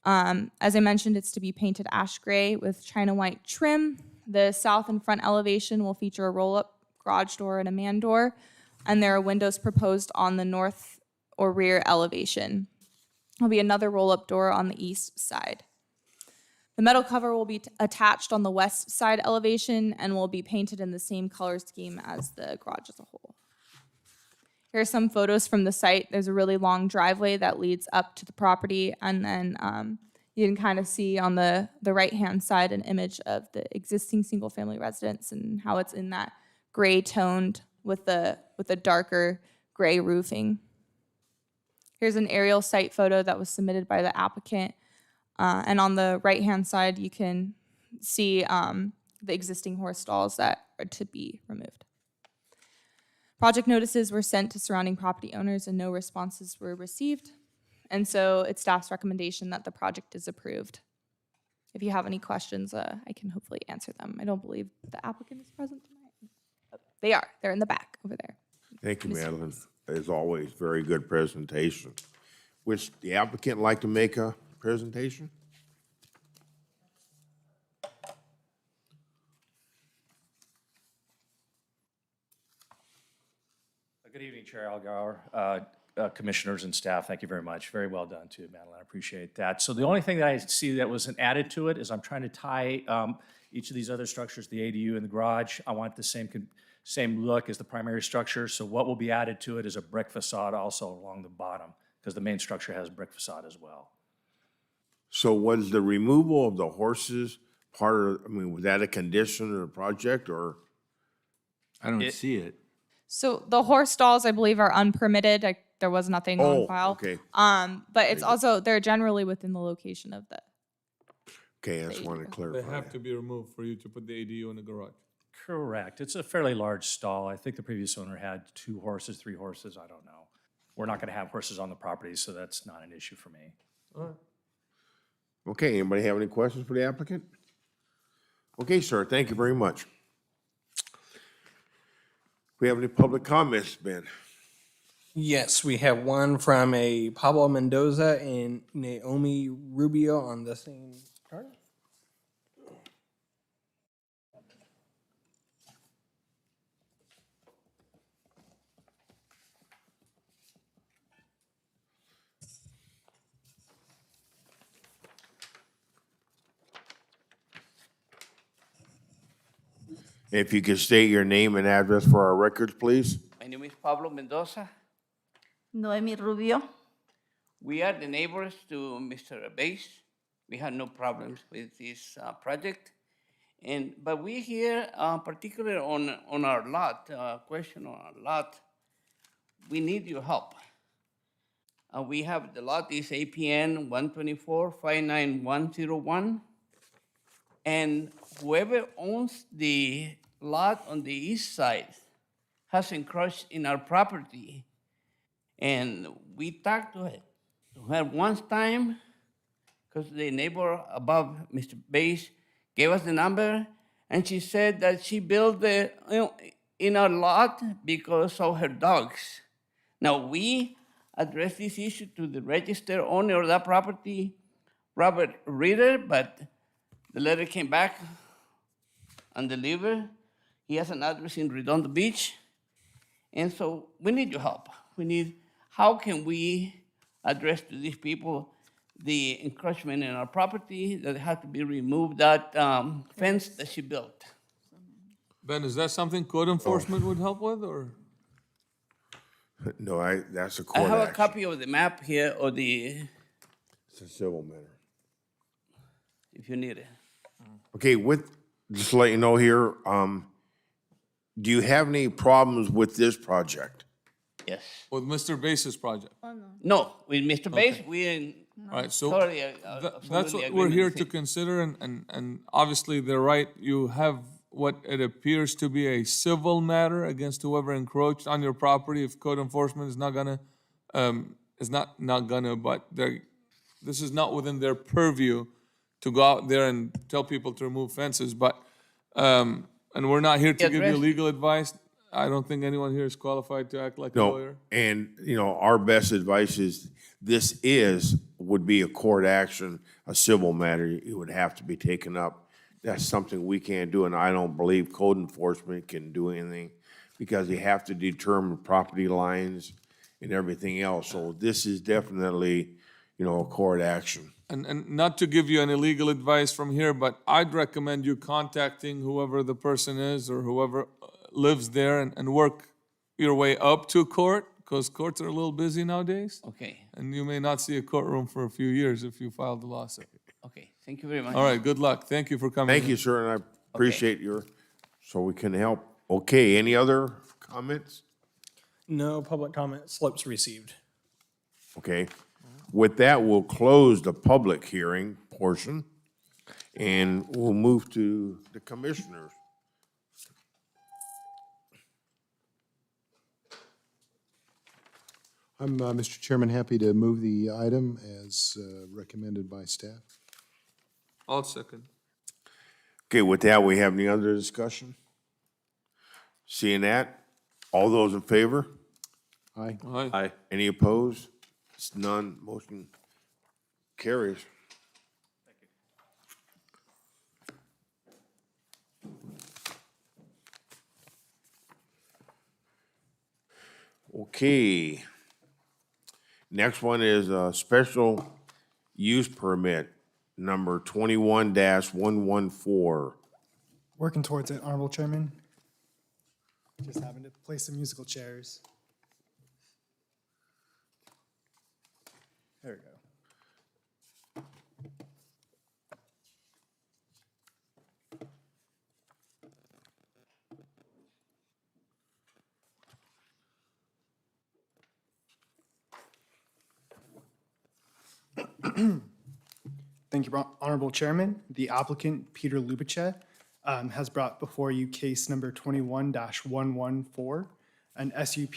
As I mentioned, it's to be painted ash gray with china white trim. The south and front elevation will feature a roll-up garage door and a man door, and there are windows proposed on the north or rear elevation. There'll be another roll-up door on the east side. The metal cover will be attached on the west side elevation and will be painted in the same color scheme as the garage as a whole. Here are some photos from the site. There's a really long driveway that leads up to the property, and then you can kind of see on the right-hand side an image of the existing single-family residence and how it's in that gray toned with the darker gray roofing. Here's an aerial site photo that was submitted by the applicant, and on the right-hand side you can see the existing horse stalls that are to be removed. Project notices were sent to surrounding property owners and no responses were received. And so it's staff's recommendation that the project is approved. If you have any questions, I can hopefully answer them. I don't believe the applicant is present tonight. They are. They're in the back over there. Thank you, Madeline. As always, very good presentation. Would the applicant like to make a presentation? Good evening, Chair Algauer, commissioners and staff. Thank you very much. Very well done too, Madeline. I appreciate that. So the only thing that I see that was added to it is I'm trying to tie each of these other structures, the ADU and the garage. I want the same look as the primary structure. So what will be added to it is a brick facade also along the bottom, because the main structure has brick facade as well. So was the removal of the horses part of, was that a condition of the project, or? I don't see it. So the horse stalls, I believe, are unpermitted. There was nothing on file. Okay. But it's also, they're generally within the location of the. Okay, I just wanted to They clarify. have to be removed for you to put the ADU in the garage. Correct. It's a fairly large stall. I think the previous owner had 2 horses, 3 horses. I don't know. We're not going to have horses on the property, so that's not an issue for me. All right. Okay, anybody have any questions for the applicant? Okay, sir, thank you very much. We have any public comments, Ben? Yes, we have one from a Pablo Mendoza and Naomi Rubio on the same chart. If you could state your name and address for our records, please. My name is Pablo Mendoza. Noemi Rubio. We are the neighbors to Mr. Base. We have no problems with this project. But we here, particularly on our lot, question on our lot, we need your help. We have, the lot is APN 124-59101. And whoever owns the lot on the east side has encroached in our property. And we talked to her one time, because the neighbor above Mr. Bass gave us the number, and she said that she built in our lot because of her dogs. Now, we addressed this issue to the registered owner of that property, Robert Reeder, but the letter came back undelivered. He has an address in Redondo Beach. And so we need your help. How can we address to these people the encroachment in our property that had to be removed, that fence that she built? Ben, is that something code enforcement would help with, or? No, that's a I court have a action. copy of the map here, or the, It's a civil matter. if you need it. Okay, just to let you know here, do you have any problems with this project? Yes. With Mr. Base's project? No, with Mr. Bass, we in All right, so totally, that's absolutely what we're agreement here with to him. consider, and obviously they're right. You have what it appears to be a civil matter against whoever encroached on your property. If code enforcement is not gonna, but this is not within their purview to go out there and tell people to remove fences, but, and we're not here to give you address- legal advice. I don't think anyone here is qualified to act like a No, lawyer. and, our best advice is, would be a court action, a civil matter. It would have to be taken up. That's something we can't do, and I don't believe code enforcement can do anything, because you have to determine property lines and everything else. So this is definitely, a court action. And not to give you any legal advice from here, but I'd recommend you contacting whoever the person is or whoever lives there and work your way up to court, because courts are a little busy nowadays. Okay, And you may not see a courtroom for a few years if you filed the lawsuit. okay, thank you very much. All right, good luck. Thank you for coming. Thank in. you, sir, and I appreciate so we can help. Okay, any other comments? No public comment slips received. Okay. With that, we'll close the public hearing portion, and we'll move to the commissioners. I'm, Mr. Chairman, happy to move the item as recommended by staff. I'll second. Okay, with that, we have any other discussion? Seeing that, all those in favor? Aye. Aye. Any opposed? It's none, motion carries. Okay. Next one is a special use permit, number 21-114. Working towards it, Honorable Chairman. Just having to place some musical chairs. There we go. Thank you, Honorable Chairman. The applicant, Peter Lubice, has brought before you case number 21-114, an SUP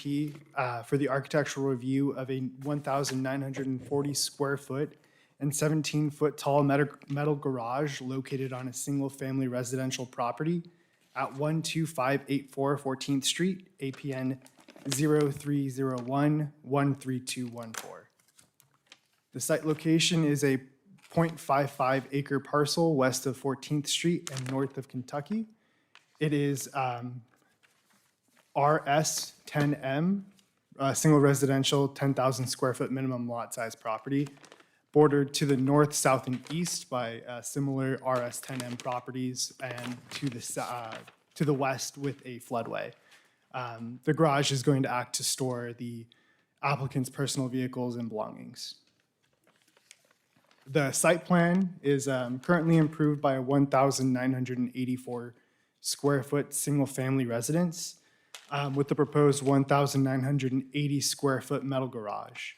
for the architectural review of a 1,940 square foot and 17-foot tall metal garage located on a single-family residential property at 12584 14th Street, APN 0301-13214. The site location is a 0.55 acre parcel west of 14th Street and north of Kentucky. It is RS10M, single residential, 10,000 square foot minimum lot size property, bordered to the north, south, and east by similar RS10M properties, and to the west with a floodway. The garage is going to act to store the applicant's personal vehicles and belongings. The site plan is currently improved by a 1,984 square foot single-family residence with the proposed 1,980 square foot metal garage.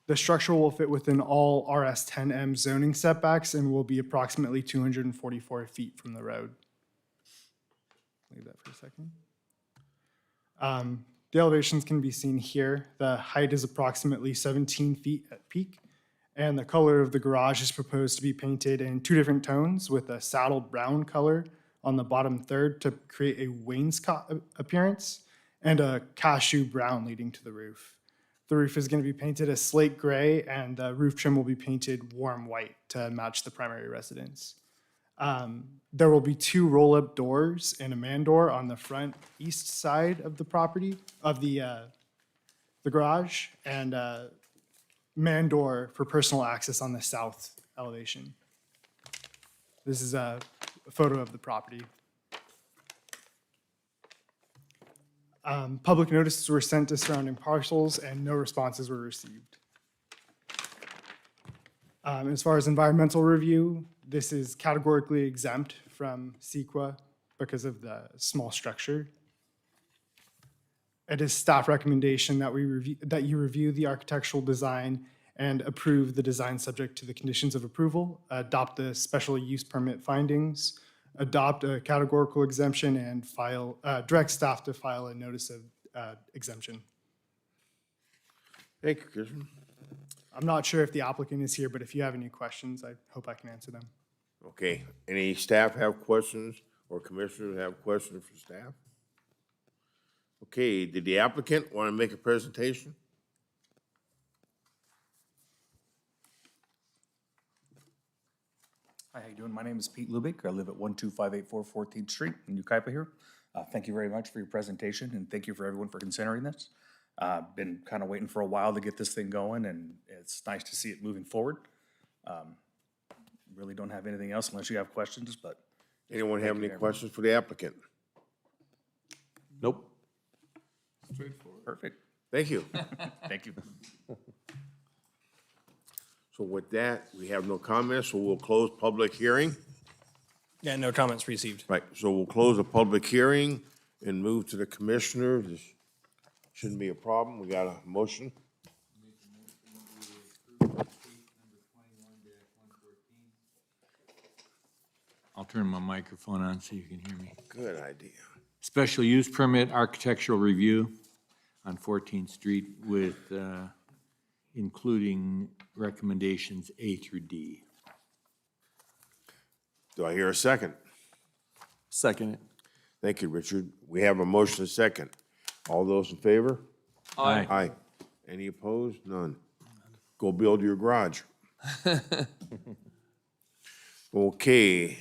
The structure will fit within all RS10M zoning setbacks and will be approximately 244 feet from the road. Leave that for a second. The elevations can be seen here. The height is approximately 17 feet at peak, and the color of the garage is proposed to be painted in two different tones with a saddle brown color on the bottom third to create a wainscot appearance and a cashew brown leading to the roof. The roof is going to be painted a slate gray, and the roof trim will be painted warm white to match the primary residence. There will be two roll-up doors and a man door on the front east side of the property, of the garage, and a man door for personal access on the south elevation. This is a photo of the property. Public notices were sent to surrounding parcels and no responses were received. As far as environmental review, This is categorically exempt from CEQA because of the small structure. It is staff recommendation that you review the architectural design and approve the design subject to the conditions of approval, adopt the special use permit findings, adopt a categorical exemption, and direct staff to file a notice of exemption. Thank you, Christian. I'm not sure if the applicant is here, but if you have any questions, I hope I can answer them. Okay, any staff have questions or commissioners have questions for staff? Okay, did the applicant want to make a presentation? Hi, how you doing? My name is Pete Lubick. I live at 12584 14th Street in Yucaipa here. Thank you very much for your presentation, and thank you for everyone for considering this. Been kind of waiting for a while to get this thing going, and it's nice to see it moving forward. Really don't have anything else unless you have questions, but. Anyone have any questions for the applicant? Nope. Straightforward. Perfect. Thank you. Thank you. So with that, we have no comments, so we'll close public hearing. Yeah, no comments received. Right, so we'll close the public hearing and move to the commissioner. This shouldn't be a problem. We got a motion. I'll turn my microphone on so you can hear me. Good idea. Special use permit architectural review on 14th Street with, including recommendations A through D. Do I hear a second? Second it. Thank you, Richard. We have a motion and second. All those in favor? Aye. Aye. Any opposed? None. Go build your garage. Okay,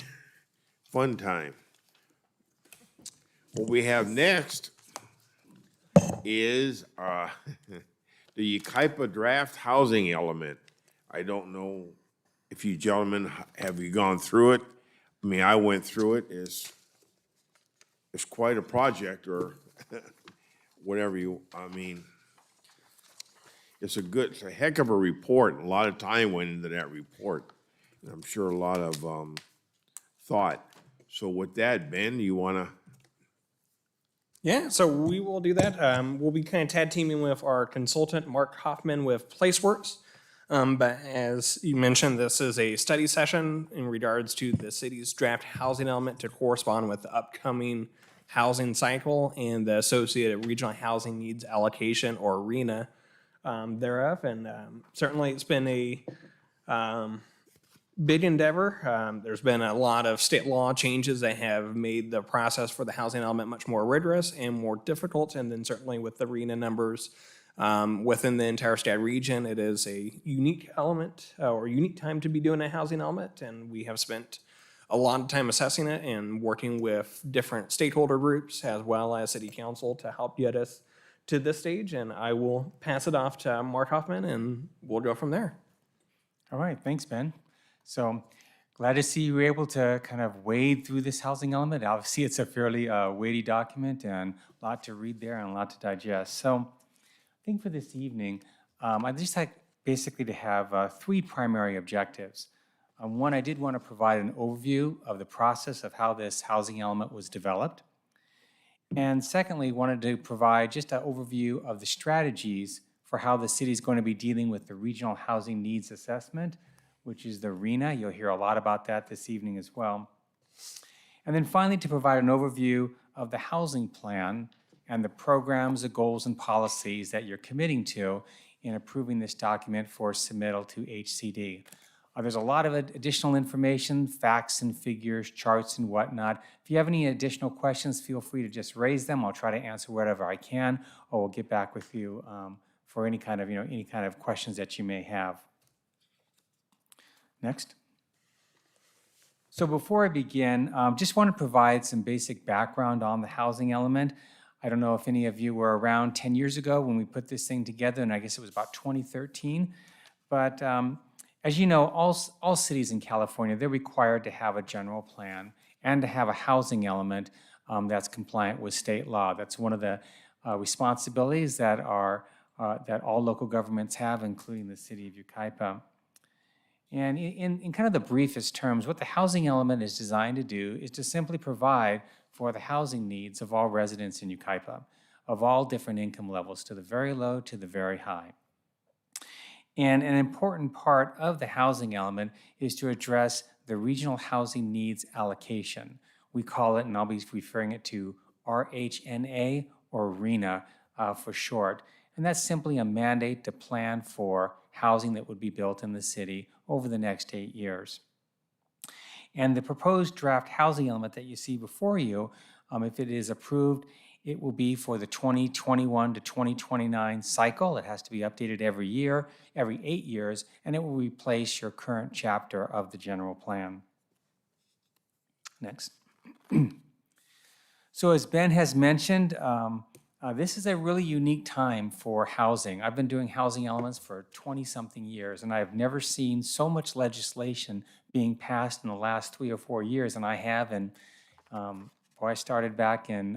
fun time. What we have next is the Kaipa draft housing element. I don't know if you gentlemen, have you gone through it? I mean, I went through it. It's quite a project, or whatever I mean, it's a heck of a report. A lot of time went into that report. And I'm sure a lot of thought. So with that, Ben, you want to? Yeah, so we will do that. We'll be kind of tag teaming with our consultant, Mark Hoffman with PlaceWorks. But as you mentioned, this is a study session in regards to the city's draft housing element to correspond with the upcoming housing cycle and the associated regional housing needs allocation, or RENA, thereof. And certainly it's been a big endeavor. There's been a lot of state law changes that have made the process for the housing element much more rigorous and more difficult. And then certainly with the RENA numbers within the entire state region, it is a unique element or unique time to be doing a housing element. And we have spent a lot of time assessing it and working with different stakeholder groups as well as city council to help get us to this stage. And I will pass it off to Mark Hoffman and we'll go from there. All right, thanks, Ben. So glad to see you were able to kind of wade through this housing element. Obviously, it's a fairly weighty document and a lot to read there and a lot to digest. So I think for this evening, I'd just like basically to have three primary objectives. One, I did want to provide an overview of the process of how this housing element was developed. And secondly, wanted to provide just an overview of the strategies for how the city is going to be dealing with the Regional Housing Needs Assessment, which is the RENA. You'll hear a lot about that this evening as well. And then finally, to provide an overview of the housing plan and the programs, the goals, and policies that you're committing to in approving this document for submittal to HCD. There's a lot of additional information, facts and figures, charts and whatnot. If you have any additional questions, feel free to just raise them. I'll try to answer whatever I can, or we'll get back with you for any kind of questions that you may have. Next. So before I begin, just want to provide some basic background on the housing element. I don't know if any of you were around 10 years ago when we put this thing together, and I guess it was about 2013. But as you know, all cities in California, they're required to have a general plan and to have a housing element that's compliant with state law. That's one of the responsibilities that all local governments have, including the city of Yucaipa. And in kind of the briefest terms, what the housing element is designed to do is to simply provide for the housing needs of all residents in Yucaipa, of all different income levels, to the very low to the very high. And an important part of the housing element is to address the regional housing needs allocation. We call it, and I'll be referring it to RHNA or RENA for short. And that's simply a mandate to plan for housing that would be built in the city over the next 8 years. And the proposed draft housing element that you see before you, if it is approved, it will be for the 2021 to 2029 cycle. It has to be updated every year, every 8 years, and it will replace your current chapter of the general plan. Next. So as Ben has mentioned, this is a really unique time for housing. I've been doing housing elements for 20-something years, and I've never seen so much legislation being passed in the last 3 or 4 years than I have. And I started back in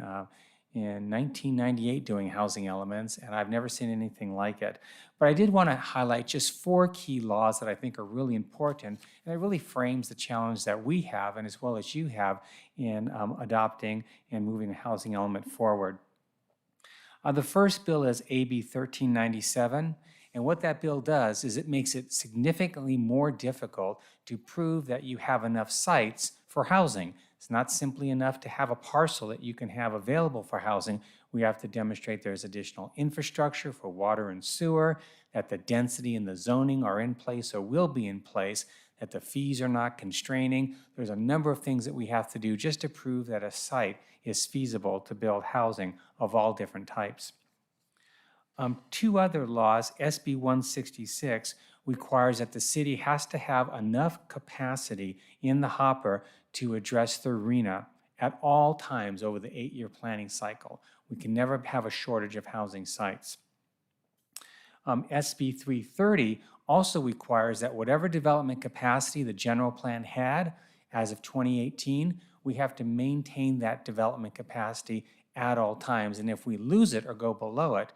1998 doing housing elements, and I've never seen anything like it. But I did want to highlight just 4 key laws that I think are really important, and it really frames the challenge that we have, and as well as you have, in adopting and moving the housing element forward. The first bill is AB 1397, and what that bill does is it makes it significantly more difficult to prove that you have enough sites for housing. It's not simply enough to have a parcel that you can have available for housing. We have to demonstrate there's additional infrastructure for water and sewer, that the density and the zoning are in place or will be in place, that the fees are not constraining. There's a number of things that we have to do just to prove that a site is feasible to build housing of all different types. 2 other laws, SB 166 requires that the city has to have enough capacity in the hopper to address the RENA at all times over the 8-year planning cycle. We can never have a shortage of housing sites. SB 330 also requires that whatever development capacity the general plan had as of 2018, we have to maintain that development capacity at all times. And if we lose it or go below it,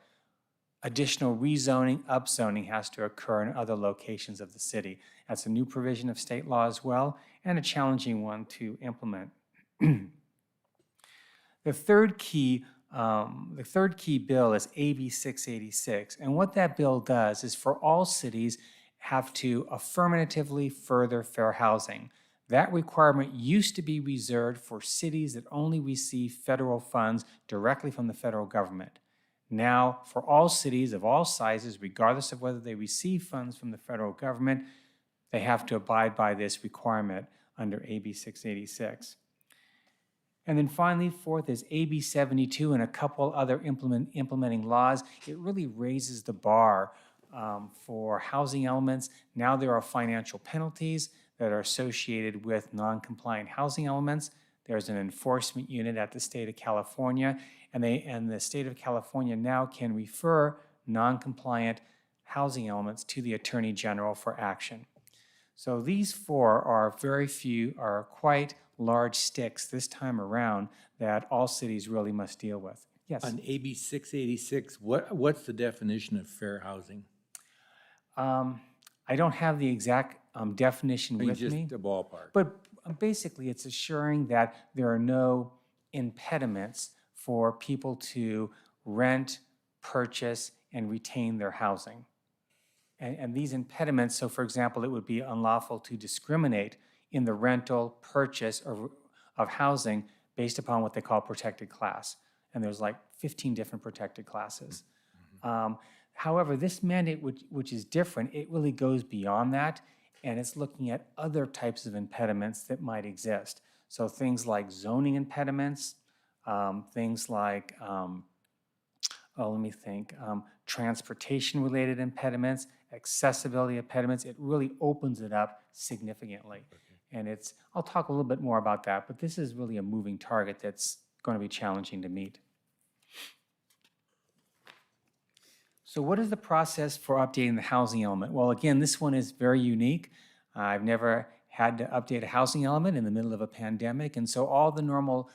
additional rezoning, upzoning has to occur in other locations of the city. That's a new provision of state law as well, and a challenging one to implement. The third key bill is AB 686, and what that bill does is for all cities have to affirmatively further fair housing. That requirement used to be reserved for cities that only receive federal funds directly from the federal government. Now, for all cities of all sizes, regardless of whether they receive funds from the federal government, they have to abide by this requirement under AB 686. And then finally, fourth is AB 72 and a couple other implementing laws. It really raises the bar for housing elements. Now there are financial penalties that are associated with non-compliant housing elements. There's an enforcement unit at the state of California, and the state of California now can refer non-compliant housing elements to the Attorney General for action. So these 4 are quite large sticks this time around that all cities really must deal with. Yes? On AB 686, what's the definition of fair housing? I don't have the exact definition with just me. a ballpark. But basically, it's assuring that there are no impediments for people to rent, purchase, and retain their housing. And these impediments, so for example, it would be unlawful to discriminate in the rental, purchase of housing based upon what they call protected class. And there's like 15 different protected classes. However, this mandate, which is different, it really goes beyond that, and it's looking at other types of impediments that might exist. So things like zoning impediments, things like, transportation-related impediments, accessibility impediments. It really opens it up significantly. And I'll talk a little bit more about that, but this is really a moving target that's going to be challenging to meet. So what is the process for updating the housing element? Well, again, this one is very unique. I've never had to update a housing element in the middle of a pandemic, and so all the normal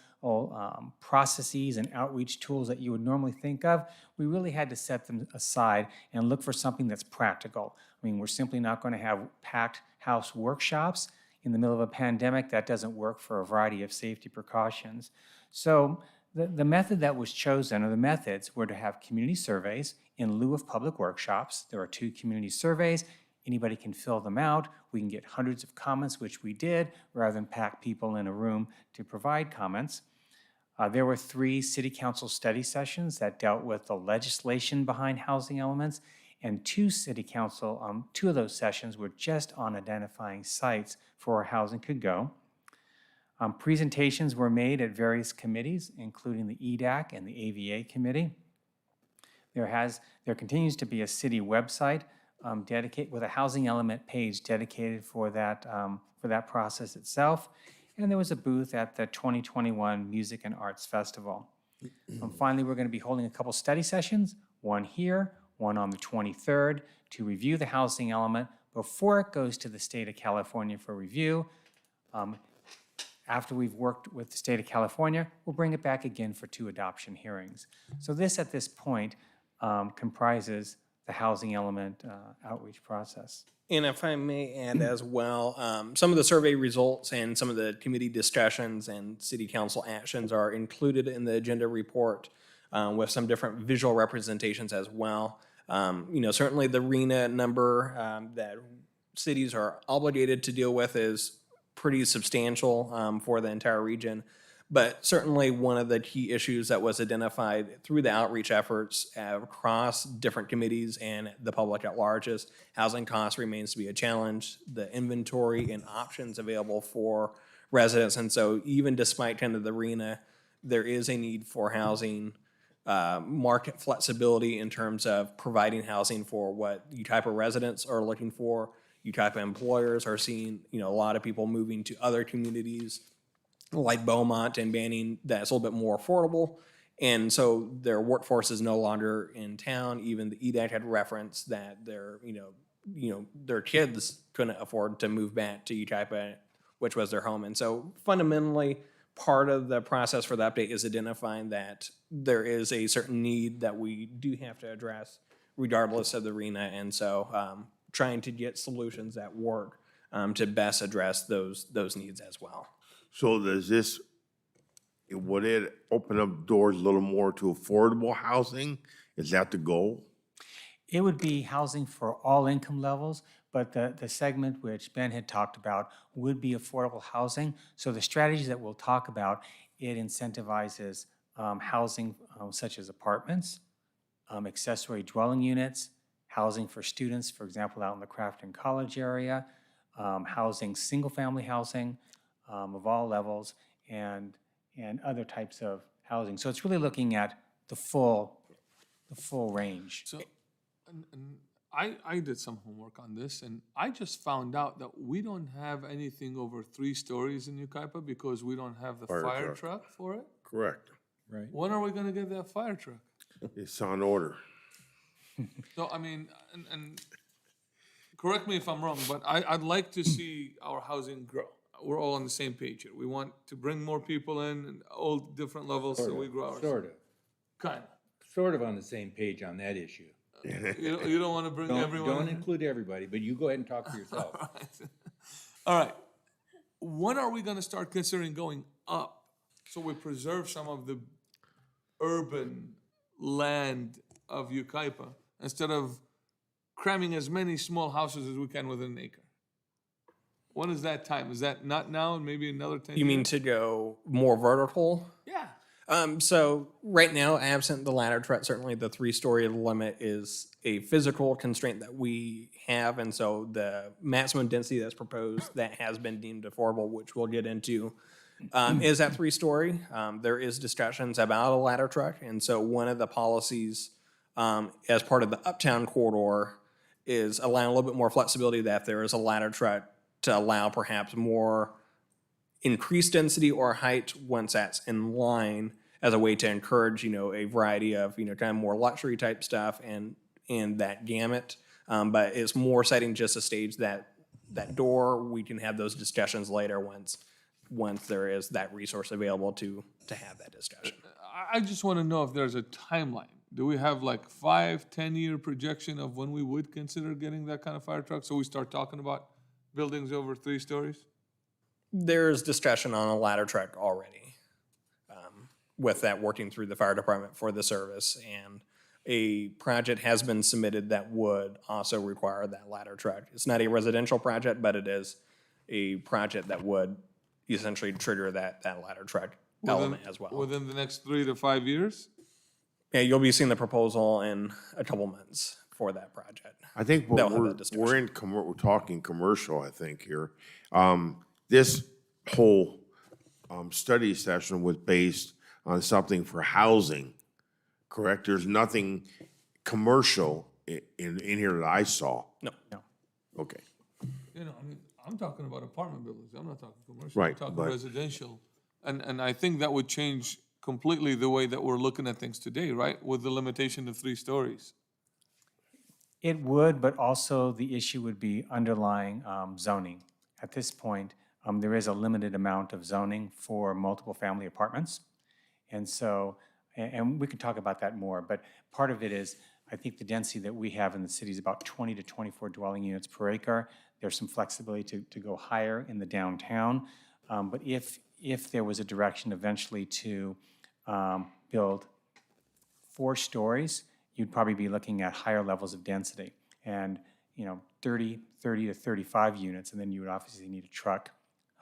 processes and outreach tools that you would normally think of, we really had to set them aside and look for something that's practical. I mean, we're simply not going to have packed house workshops in the middle of a pandemic. That doesn't work for a variety of safety precautions. So the method that was chosen, or the methods, were to have community surveys in lieu of public workshops. There are 2 community surveys. Anybody can fill them out. We can get hundreds of comments, which we did, rather than pack people in a room to provide comments. There were 3 city council study sessions that dealt with the legislation behind housing elements, and 2 city council, 2 of those sessions were just on identifying sites for where housing could go. Presentations were made at various committees, including the EDAC and the AVA committee. There continues to be a city website dedicated with a housing element page dedicated for that process itself. And there was a booth at the 2021 Music and Arts Festival. Finally, we're going to be holding a couple study sessions, one here, one on the 23rd, to review the housing element before it goes to the state of California for review. After we've worked with the state of California, we'll bring it back again for 2 adoption hearings. So this, at this point, comprises the housing element outreach process. And if I may add as well, some of the survey results and some of the committee discussions and city council actions are included in the agenda report with some different visual representations as well. Certainly the RENA number that cities are obligated to deal with is pretty substantial for the entire region. But certainly one of the key issues that was identified through the outreach efforts across different committees and the public at large is housing costs remains to be a challenge, the inventory and options available for residents. And so even despite kind of the RENA, there is a need for housing market flexibility in terms of providing housing for what Yucaipa residents are looking for. Yucaipa employers are seeing, a lot of people moving to other communities like Beaumont and Banning that's a little bit more affordable. And so their workforce is no longer in town. Even the EDAC had referenced that their kids couldn't afford to move back to Yucaipa, which was their home. And so fundamentally, part of the process for the update is identifying that there is a certain need that we do have to address regardless of the RENA. And so trying to get solutions that work to best address those needs as well. So would it open up doors a little more to affordable housing? Is that the goal? It would be housing for all income levels, but the segment which Ben had talked about would be affordable housing. So the strategies that we'll talk about, it incentivizes housing such as apartments, accessory dwelling units, housing for students, for example, out in the Crafton College area, housing, single-family housing of all levels, and other types of housing. So it's really looking at the full range. So, and I did some homework on this, and I just found out that we don't have anything over 3 stories in Yucaipa because we don't have the fire truck for it. Correct. Right. When are we gonna get that fire truck? It's on order. So, I mean, and correct me if I'm wrong, but I'd like to see our housing grow. We're all on the same page here. We want to bring more people in and all different levels so we grow ours. Sort of. Kind of. Sort of on the same page on that issue. You don't want to bring everyone Don't in? include everybody, but you go ahead and talk for yourself. All right. When are we going to start considering going up so we preserve some of the urban land of Yucaipa instead of cramming as many small houses as we can within an acre? When is that time? Is that not now and maybe another 10 years? You mean to go more vertical? Yeah. So right now, absent the ladder truck, certainly the 3-story limit is a physical constraint that we have. And so the maximum density that's proposed that has been deemed affordable, which we'll get into, is at 3-story. There is discussions about a ladder truck. And so one of the policies as part of the Uptown corridor is allowing a little bit more flexibility that if there is a ladder truck to allow perhaps more increased density or height once that's in line as a way to encourage, a variety of, kind of more luxury type stuff and that gamut. But it's more setting just a stage that door. We can have those discussions later once once there is that resource available to have that discussion. I just want to know if there's a timeline. Do we have like 5-10 year projection of when we would consider getting that kind of fire truck? So we start talking about buildings over 3 stories? There's discussion on a ladder truck already, with that working through the fire department for the service. And a project has been submitted that would also require that ladder truck. It's not a residential project, but it is a project that would essentially trigger that ladder truck element as well. Within the next 3 to 5 years? Yeah, you'll be seeing the proposal in a couple months for that project. I think They'll have that discussion. we're talking commercial, I think, here. This whole study session was based on something for housing, correct? There's nothing commercial in here that I saw. No. Okay. You know, I mean, I'm talking about apartment buildings. I'm not talking commercial. Right, I'm talking but- residential. And I think that would change completely the way that we're looking at things today, right? With the limitation of 3 stories. It would, but also the issue would be underlying zoning. At this point, there is a limited amount of zoning for multiple family apartments. And so, and we can talk about that more, but part of it is, I think the density that we have in the city is about 20 to 24 dwelling units per acre. There's some flexibility to go higher in the downtown. But if there was a direction eventually to build 4 stories, you'd probably be looking at higher levels of density and, 30 to 35 units, and then you would obviously need a truck,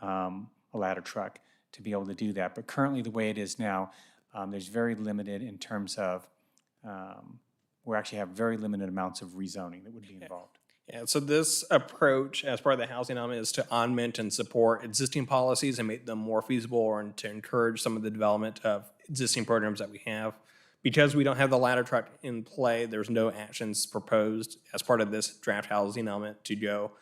a ladder truck, to be able to do that. But currently, the way it is now, there's very limited in terms of, we actually have very limited amounts of rezoning that would be involved. Yeah, so this approach, as part of the housing element, is to augment and support existing policies and make them more feasible, or to encourage some of the development of existing programs that we have. Because we don't have the ladder truck in play, there's no actions proposed as part of this draft housing element to go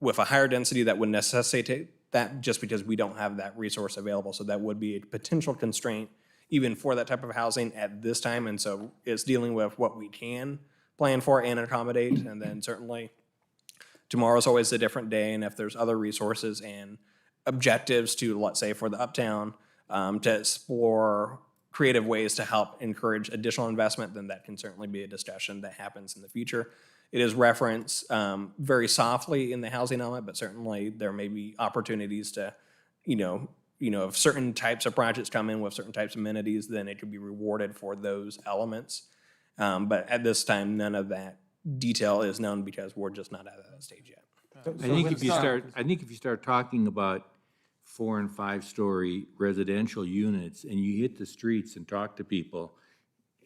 with a higher density that would necessitate that, just because we don't have that resource available. So that would be a potential constraint even for that type of housing at this time. And so it's dealing with what we can plan for and accommodate. And then certainly tomorrow's always a different day. And if there's other resources and objectives to, let's say, for the Uptown, to explore creative ways to help encourage additional investment, then that can certainly be a discussion that happens in the future. It is referenced very softly in the housing element, but certainly there may be opportunities to, if certain types of projects come in with certain types of amenities, then it could be rewarded for those elements. But at this time, none of that detail is known because we're just not at that stage yet. I think if you start talking about 4 and 5 story residential units and you hit the streets and talk to people,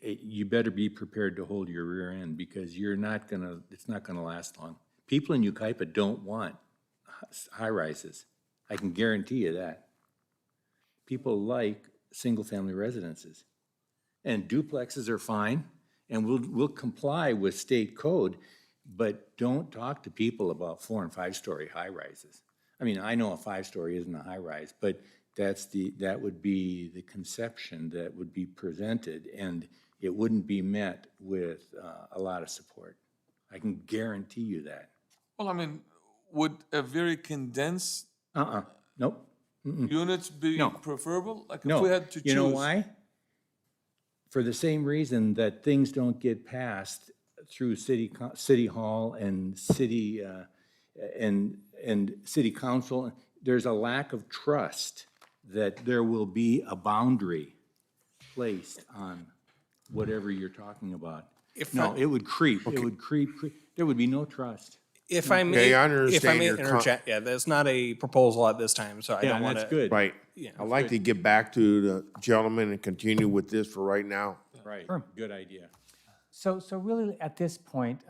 you better be prepared to hold your rear end, because it's not gonna last long. People in Yucaipa don't want high rises. I can guarantee you that. People like single-family residences. And duplexes are fine, and we'll comply with state code, but don't talk to people about 4 and 5 story high rises. I mean, I know a 5 story isn't a high rise, but that would be the conception that would be presented, and it wouldn't be met with a lot of support. I can guarantee you that. Well, I mean, would a very condensed Nope. units be No. preferable? Like No. if we had to choose. You know why? For the same reason that things don't get passed through city hall and city and city council. There's a lack of trust that there will be a boundary placed on whatever you're talking about. It would creep. It would creep. There would be no trust. If I may, I understand your interject, there's not a proposal at this time, so I don't want to. That's good. Right. I'd like to get back to the gentleman and continue with this for right now. Right. Good idea. So really, at this point,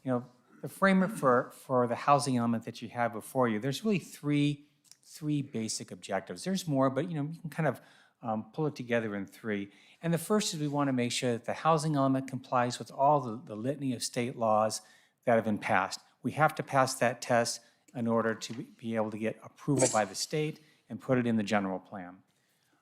the framework for the housing element that you have before you, there's really three basic objectives. There's more, but you can kind of pull it together in 3. And the first is we want to make sure that the housing element complies with all the litany of state laws that have been passed. We have to pass that test in order to be able to get approval by the state and put it in the general plan.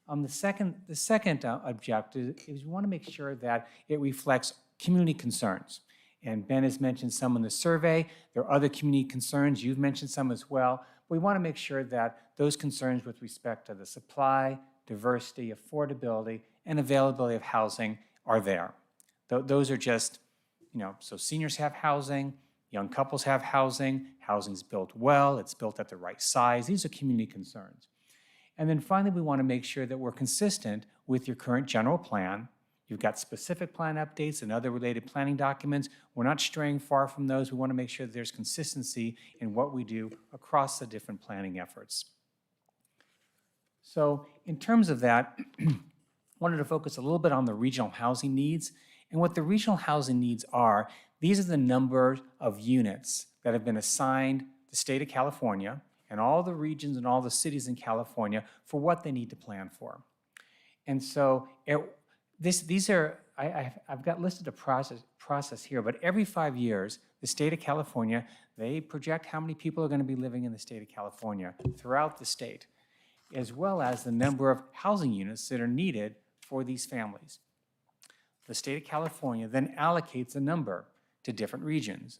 The second objective is we want to make sure that it reflects community concerns. And Ben has mentioned some in the survey. There are other community concerns. You've mentioned some as well. We want to make sure that those concerns with respect to the supply, diversity, affordability, and availability of housing are there. Those are just, so seniors have housing, young couples have housing, housing's built well, it's built at the right size. These are community concerns. And then finally, we want to make sure that we're consistent with your current general plan. You've got specific plan updates and other related planning documents. We're not straying far from those. We want to make sure that there's consistency in what we do across the different planning efforts. So in terms of that, I wanted to focus a little bit on the regional housing needs. And what the regional housing needs are, these are the number of units that have been assigned the state of California and all the regions and all the cities in California for what they need to plan for. And so I've got listed a process here, but every 5 years, the state of California, they project how many people are going to be living in the state of California throughout the state, as well as the number of housing units that are needed for these families. The state of California then allocates a number to different regions.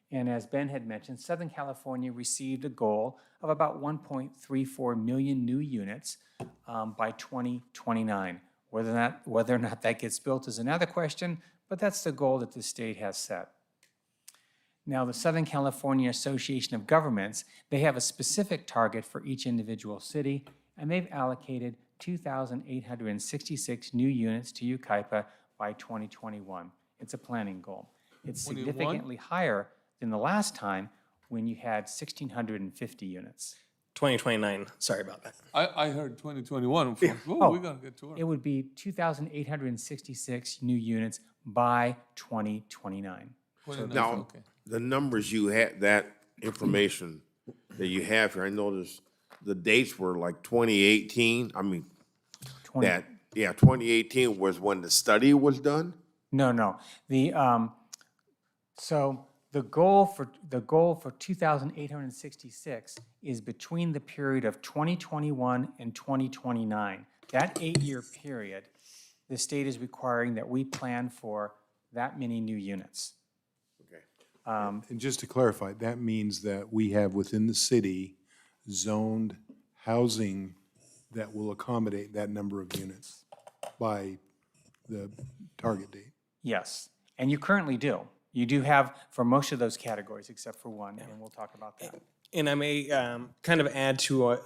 And as Ben had mentioned, Southern California received a goal of about 1.34 million new units by 2029. Whether or not that gets built is another question, but that's the goal that the state has set. Now, the Southern California Association of Governments, they have a specific target for each individual city, and they've allocated 2,866 new units to Yucaipa by 2021. It's a planning goal. It's significantly higher than the last time when you had 1,650 units. 2029, sorry about that. I heard 2021. We're gonna get to It would be 2,866 new units by 2029. Now, the numbers you had, that information that you have here, I noticed the dates were like 2018. I mean, 2018 was when the study was done? No. So the goal for 2,866 is between the period of 2021 and 2029. That 8-year period, the state is requiring that we plan for that many new units. Okay. And just to clarify, that means that we have within the city zoned housing that will accommodate that number of units by the target date. Yes, and you currently do. You do have for most of those categories, except for one, and we'll talk about that. And I may kind of add to a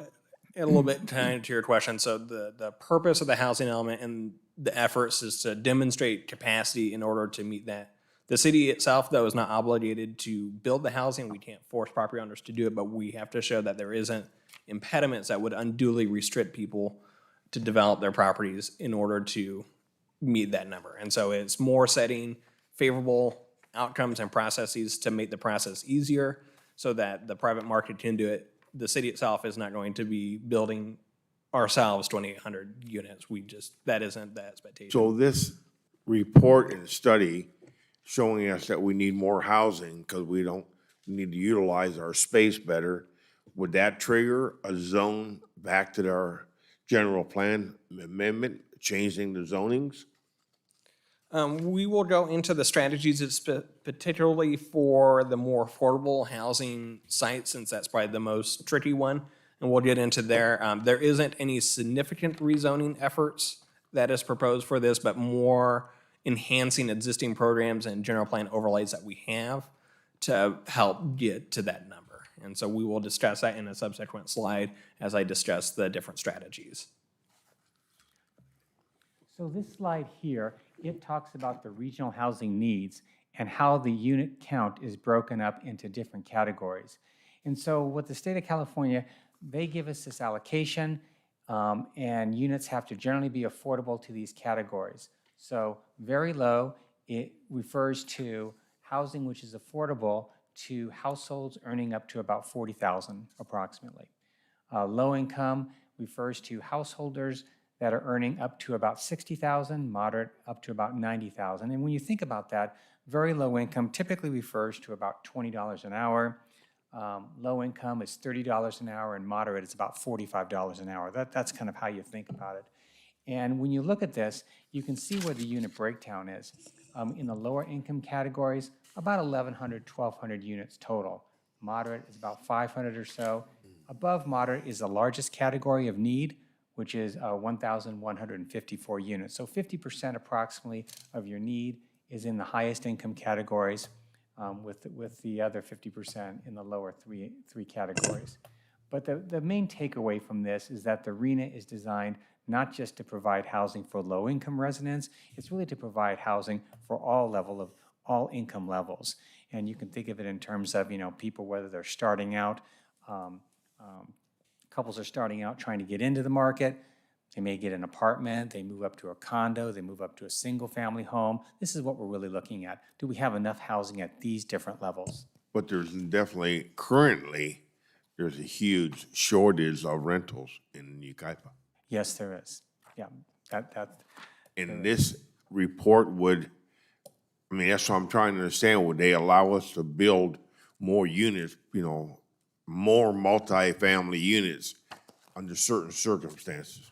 little bit to your question. So the purpose of the housing element and the efforts is to demonstrate capacity in order to meet that. The city itself, though, is not obligated to build the housing. We can't force property owners to do it, but we have to show that there isn't impediments that would unduly restrict people to develop their properties in order to meet that number. And so it's more setting favorable outcomes and processes to make the process easier so that the private market can do it. The city itself is not going to be building ourselves 2,800 units. That isn't the expectation. So this report and study showing us that we need more housing because we need to utilize our space better, would that trigger a zone back to our general plan amendment, changing the zonings? We will go into the strategies, particularly for the more affordable housing sites, since that's probably the most tricky one, and we'll get into there. There isn't any significant rezoning efforts that is proposed for this, but more enhancing existing programs and general plan overlays that we have to help get to that number. And so we will discuss that in a subsequent slide as I discuss the different strategies. So this slide here, it talks about the regional housing needs and how the unit count is broken up into different categories. And so with the state of California, they give us this allocation, and units have to generally be affordable to these categories. So very low, it refers to housing which is affordable to households earning up to about $40,000 approximately. Low income refers to householders that are earning up to about $60,000, moderate up to about $90,000. And when you think about that, very low income typically refers to about $20 an hour. Low income is $30 an hour, and moderate is about $45 an hour. That's kind of how you think about it. And when you look at this, you can see where the unit breakdown is. In the lower income categories, about 1,100, 1,200 units total. Moderate is about 500 or so. Above moderate is the largest category of need, which is 1,154 units. So 50% approximately of your need is in the highest income categories, with the other 50% in the lower three categories. But the main takeaway from this is that the RHNA is designed not just to provide housing for low-income residents, it's really to provide housing for all income levels. And you can think of it in terms of, people, whether they're starting out, couples are starting out trying to get into the market. They may get an apartment, they move up to a condo, they move up to a single-family home. This is what we're really looking at. Do we have enough housing at these different levels? But there's definitely, currently, there's a huge shortage of rentals in Yucaipa. Yes, there is. Yeah, And this report would, that's what I'm trying to understand. Would they allow us to build more units, more multifamily units under certain circumstances?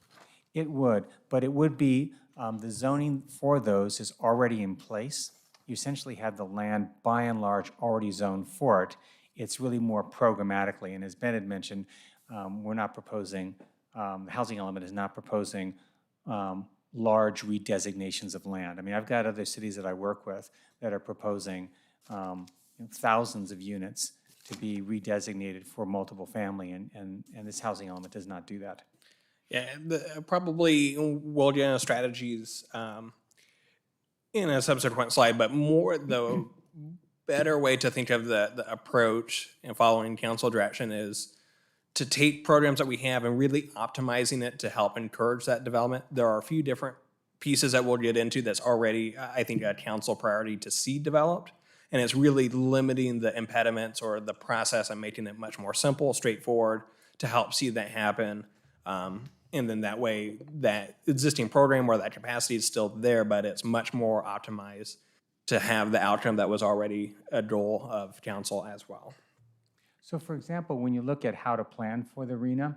It would, but it would be, the zoning for those is already in place. You essentially have the land, by and large, already zoned for it. It's really more programmatically, and as Ben had mentioned, we're not proposing, the housing element is not proposing large redesignations of land. I've got other cities that I work with that are proposing thousands of units to be redesignated for multiple family, and this housing element does not do that. Yeah, probably we'll get into strategies in a subsequent slide, but more the better way to think of the approach and following council direction is to take programs that we have and really optimizing it to help encourage that development. There are a few different pieces that we'll get into that's already, I think, a council priority to see developed. And it's really limiting the impediments or the process and making it much more simple, straightforward to help see that happen. And then that way, that existing program where that capacity is still there, but it's much more optimized to have the outcome that was already a goal of council as well. So for example, when you look at how to plan for the RHNA,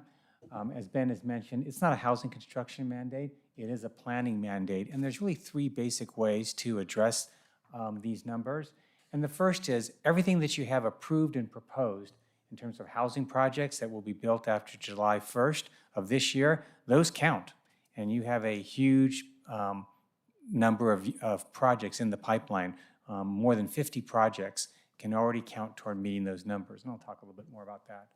as Ben has mentioned, it's not a housing construction mandate, it is a planning mandate. And there's really three basic ways to address these numbers. And the first is everything that you have approved and proposed in terms of housing projects that will be built after July 1st of this year, those count. And you have a huge number of projects in the pipeline. More than 50 projects can already count toward meeting those numbers. And I'll talk a little bit more about that.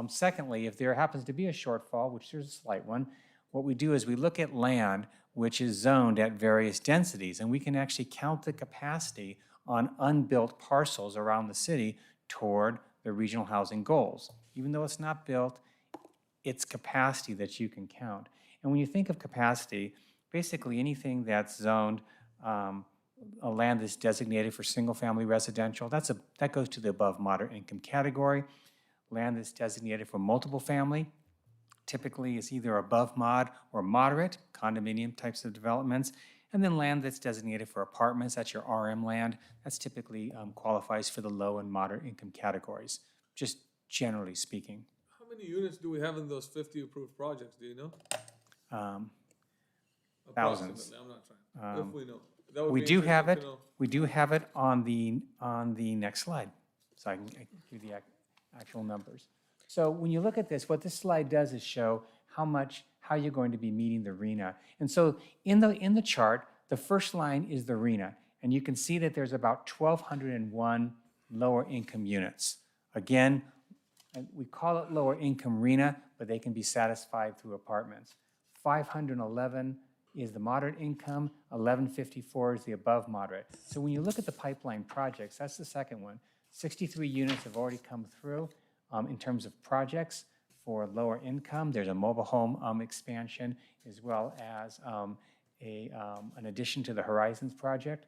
Secondly, if there happens to be a shortfall, which there's a slight one, what we do is we look at land which is zoned at various densities, and we can actually count the capacity on unbuilt parcels around the city toward the regional housing goals. Even though it's not built, it's capacity that you can count. And when you think of capacity, basically anything that's zoned, a land that's designated for single-family residential, that goes to the above moderate income category. Land that's designated for multiple family, typically is either above mod or moderate, condominium types of developments. And then land that's designated for apartments, that's your RM land, that's typically qualifies for the low and moderate income categories, just generally speaking. How many units do we have in those 50 approved projects, do you know? Thousands. Approximately, I'm not trying, if we know. That would We be do have interesting it. to know. We do have it on the next slide, so I can give you the actual numbers. So when you look at this, what this slide does is show how you're going to be meeting the RHNA. And so in the chart, the first line is the RHNA, and you can see that there's about 1,201 lower income units. Again, we call it lower income RHNA, but they can be satisfied through apartments. 511 is the moderate income, 1154 is the above moderate. So when you look at the pipeline projects, that's the second one. 63 units have already come through in terms of projects for lower income. There's a mobile home expansion, as well as an addition to the Horizons project.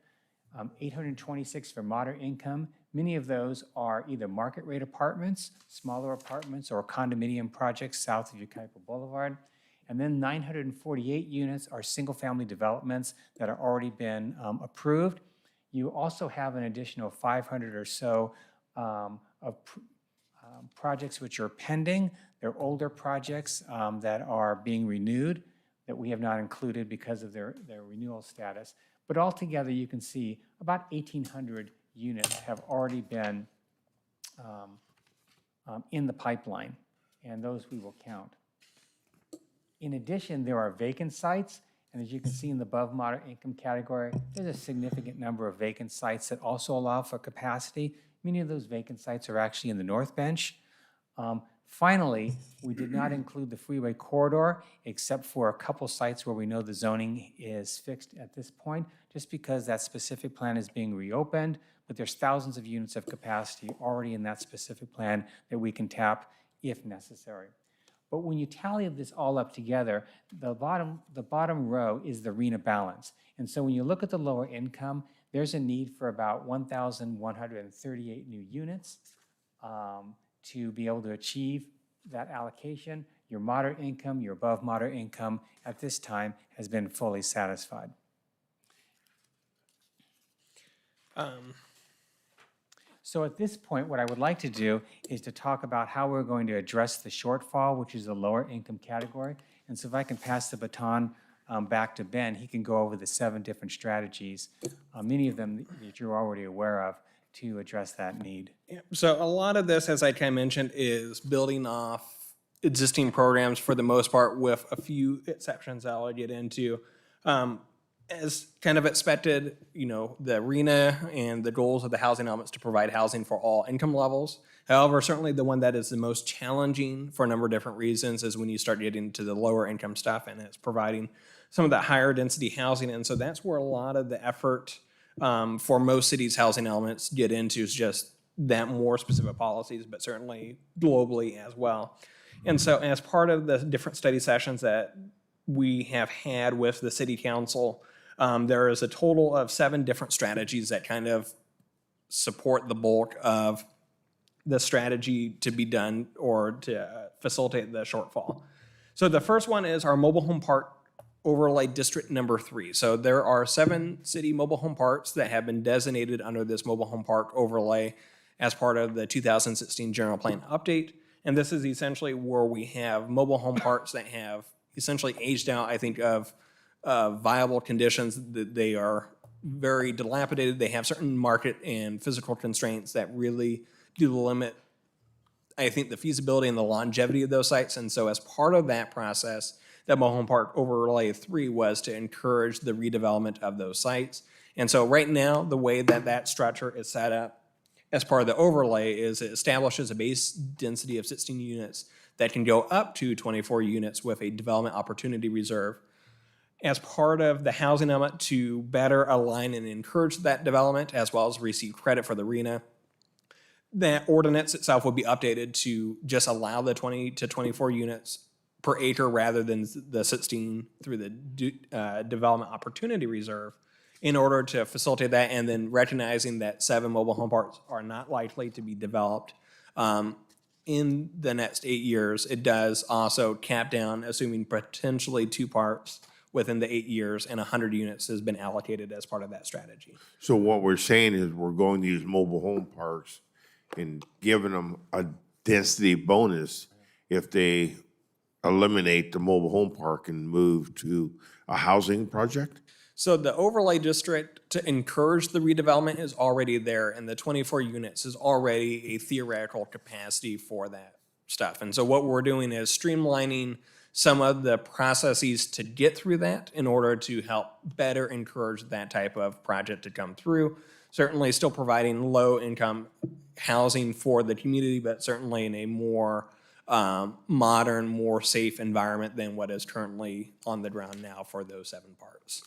826 for moderate income. Many of those are either market rate apartments, smaller apartments, or condominium projects south of Yucaipa Boulevard. And then 948 units are single-family developments that have already been approved. You also have an additional 500 or so of projects which are pending. They're older projects that are being renewed that we have not included because of their renewal status. But altogether, you can see about 1,800 units have already been in the pipeline, and those we will count. In addition, there are vacant sites, and as you can see in the above moderate income category, there's a significant number of vacant sites that also allow for capacity. Many of those vacant sites are actually in the North Bench. Finally, we did not include the Freeway corridor, except for a couple sites where we know the zoning is fixed at this point, just because that specific plan is being reopened, but there's thousands of units of capacity already in that specific plan that we can tap if necessary. But when you tally this all up together, the bottom row is the RHNA balance. And so when you look at the lower income, there's a need for about 1,138 new units to be able to achieve that allocation. Your moderate income, your above moderate income at this time has been fully satisfied. So at this point, what I would like to do is to talk about how we're going to address the shortfall, which is the lower income category. And so if I can pass the baton back to Ben, he can go over the 7 different strategies, many of them that you're already aware of, to address that need. So a lot of this, as I kind of mentioned, is building off existing programs for the most part, with a few exceptions I'll get into. As kind of expected, you know, the RHNA and the goals of the housing elements to provide housing for all income levels. However, certainly the one that is the most challenging for a number of different reasons is when you start getting to the lower income stuff, and it's providing some of that higher density housing. And so that's where a lot of the effort for most cities' housing elements get into, is just that more specific policies, but certainly globally as well. And so as part of the different study sessions that we have had with the city council, there is a total of 7 different strategies that kind of support the bulk of the strategy to be done or to facilitate the shortfall. So the first one is our mobile home park overlay district number 3. So there are 7 city mobile home parks that have been designated under this mobile home park overlay as part of the 2016 general plan update. And this is essentially where we have mobile home parks that have essentially aged out, I think, of viable conditions. That they are very dilapidated. They have certain market and physical constraints that really do limit, I think, the feasibility and the longevity of those sites. And so as part of that process, that mobile home park overlay 3 was to encourage the redevelopment of those sites. And so right now, the way that that structure is set up as part of the overlay is it establishes a base density of 16 units that can go up to 24 units with a development opportunity reserve. As part of the housing element to better align and encourage that development, as well as receive credit for the RHNA, that ordinance itself would be updated to just allow the 20 to 24 units per acre rather than the 16 through the development opportunity reserve, in order to facilitate that, and then recognizing that 7 mobile home parks are not likely to be developed in the next 8 years. It does also cap down, assuming potentially 2 parks within the 8 years, and 100 units has been allocated as part of that strategy. So what we're saying is we're going to use mobile home parks and giving them a density bonus if they eliminate the mobile home park and move to a housing project? So the overlay district to encourage the redevelopment is already there, and the 24 units is already a theoretical capacity for that stuff. And so what we're doing is streamlining some of the processes to get through that in order to help better encourage that type of project to come through. Certainly still providing low-income housing for the community, but certainly in a more modern, more safe environment than what is currently on the ground now for those 7 parks.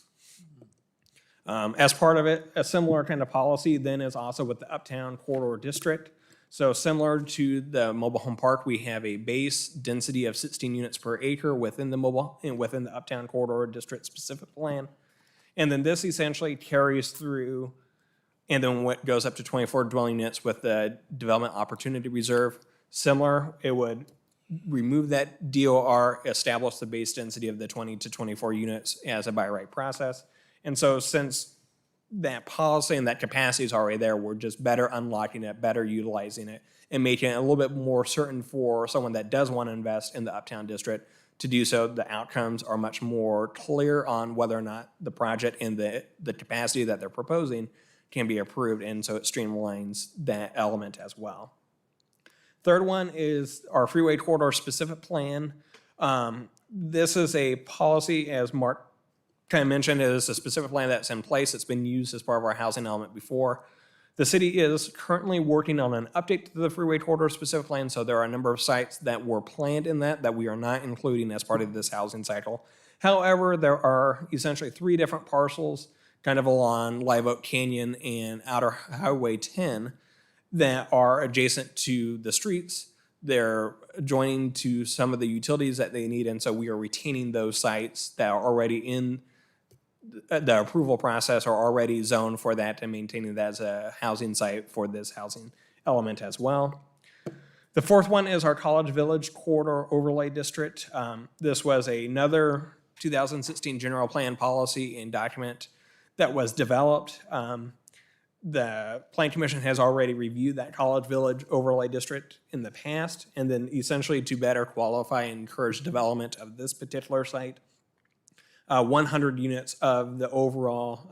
As part of it, a similar kind of policy then is also with the Uptown Corridor District. So similar to the mobile home park, we have a base density of 16 units per acre within the Uptown Corridor District specific plan. And then this essentially carries through, and then what goes up to 24 dwelling units with the Development Opportunity Reserve. Similar, it would remove that DOR, establish the base density of the 20 to 24 units as a by right process. And so since that policy and that capacity is already there, we're just better unlocking it, better utilizing it, and making it a little bit more certain for someone that does want to invest in the Uptown District to do so, the outcomes are much more clear on whether or not the project and the capacity that they're proposing can be approved, and so it streamlines that element as well. Third one is our freeway corridor specific plan. This is a policy, as Mark kind of mentioned, it is a specific plan that's in place. It's been used as part of our housing element before. The city is currently working on an update to the freeway corridor specific plan, so there are a number of sites that were planned in that we are not including as part of this housing cycle. However, there are essentially 3 different parcels kind of along Live Oak Canyon and Outer Highway 10 that are adjacent to the streets. They're adjoining to some of the utilities that they need, and so we are retaining those sites that are already in the approval process, are already zoned for that, and maintaining that as a housing site for this housing element as well. The fourth one is our College Village Corridor Overlay District. This was another 2016 general plan policy and document that was developed. The Plan Commission has already reviewed that College Village Overlay District in the past, and then essentially to better qualify and encourage development of this particular site, 100 units of the overall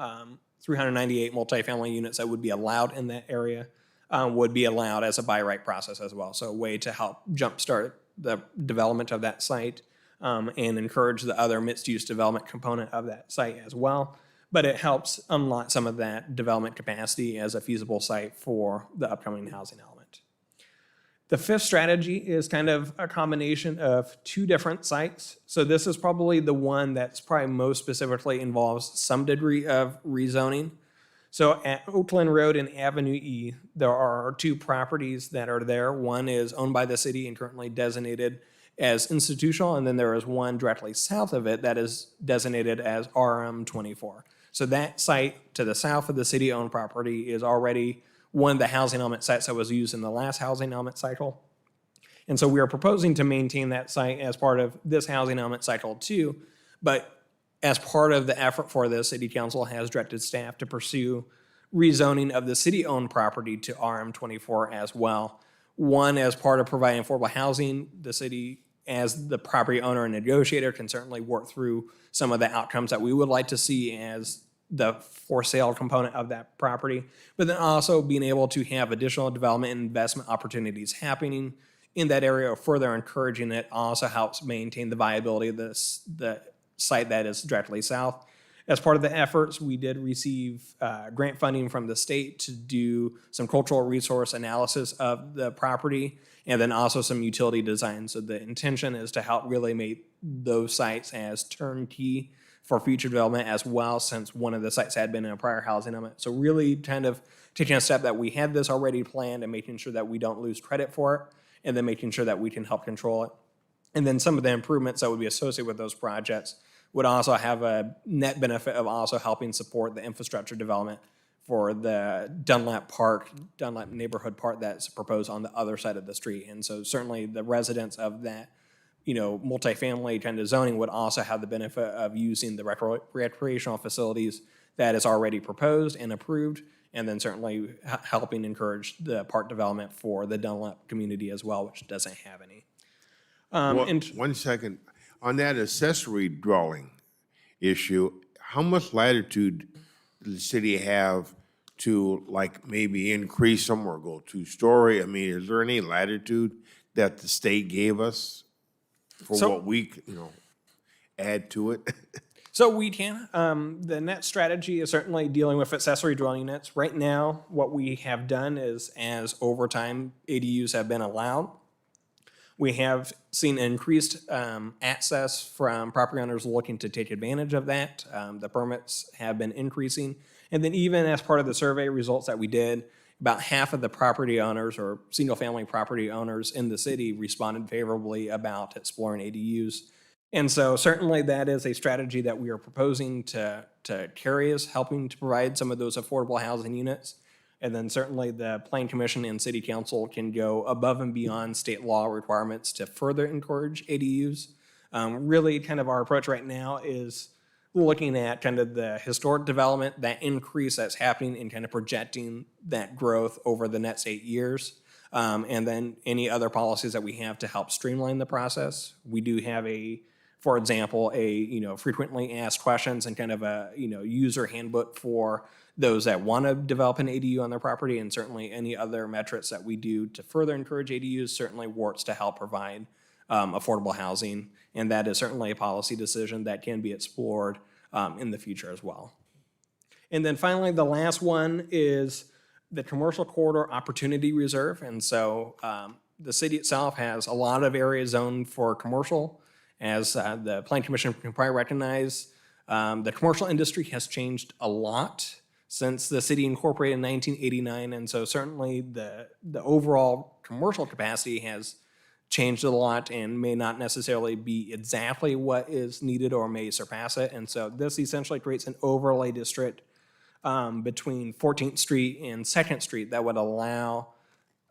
398 multifamily units that would be allowed in that area would be allowed as a by right process as well. So a way to help jumpstart the development of that site and encourage the other mixed-use development component of that site as well. But it helps unlock some of that development capacity as a feasible site for the upcoming housing element. The fifth strategy is kind of a combination of 2 different sites. So this is probably the one that's probably most specifically involves some degree of rezoning. So at Oakland Road and Avenue E, there are 2 properties that are there. One is owned by the city and currently designated as institutional, and then there is one directly south of it that is designated as RM24. So that site to the south of the city-owned property is already one of the housing element sites that was used in the last housing element cycle. And so we are proposing to maintain that site as part of this housing element cycle too, but as part of the effort for this, City Council has directed staff to pursue rezoning of the city-owned property to RM24 as well. One, as part of providing affordable housing, the city, as the property owner and negotiator, can certainly work through some of the outcomes that we would like to see as the for sale component of that property, but then also being able to have additional development and investment opportunities happening in that area, or further encouraging it, also helps maintain the viability of the site that is directly south. As part of the efforts, we did receive grant funding from the state to do some cultural resource analysis of the property, and then also some utility design. So the intention is to help really make those sites as turnkey for future development as well, since one of the sites had been in a prior housing element. So really kind of taking a step that we had this already planned and making sure that we don't lose credit for it, and then making sure that we can help control it. And then some of the improvements that would be associated with those projects would also have a net benefit of also helping support the infrastructure development for the Dunlap neighborhood park that's proposed on the other side of the street. And so certainly the residents of that, multifamily kind of zoning would also have the benefit of using the recreational facilities that is already proposed and approved, and then certainly helping encourage the park development for the Dunlap community as well, which doesn't have any. One second. On that accessory dwelling issue, how much latitude does the city have to maybe increase them or go 2-story? I mean, is there any latitude that the state gave us for what we, add to it? So we can. The net strategy is certainly dealing with accessory dwelling units. Right now, what we have done is, as over time ADUs have been allowed, we have seen increased access from property owners looking to take advantage of that. The permits have been increasing. And then even as part of the survey results that we did, about half of the property owners or single-family property owners in the city responded favorably about exploring ADUs. And so certainly that is a strategy that we are proposing to carry, is helping to provide some of those affordable housing units. And then certainly the Plan Commission and City Council can go above and beyond state law requirements to further encourage ADUs. Really kind of our approach right now is looking at kind of the historic development, that increase that's happening, and kind of projecting that growth over the next 8 years. And then any other policies that we have to help streamline the process. We do have a for example, a frequently asked questions and kind of a user handbook for those that want to develop an ADU on their property, and certainly any other metrics that we do to further encourage ADUs certainly works to help provide affordable housing, and that is certainly a policy decision that can be explored in the future as well. And then finally, the last one is the Commercial Corridor Opportunity Reserve. And so the city itself has a lot of areas zoned for commercial. As the Planning Commission can probably recognize, the commercial industry has changed a lot since the city incorporated in 1989. And so certainly the overall commercial capacity has changed a lot and may not necessarily be exactly what is needed or may surpass it. And so this essentially creates an overlay district between 14th Street and 2nd Street that would allow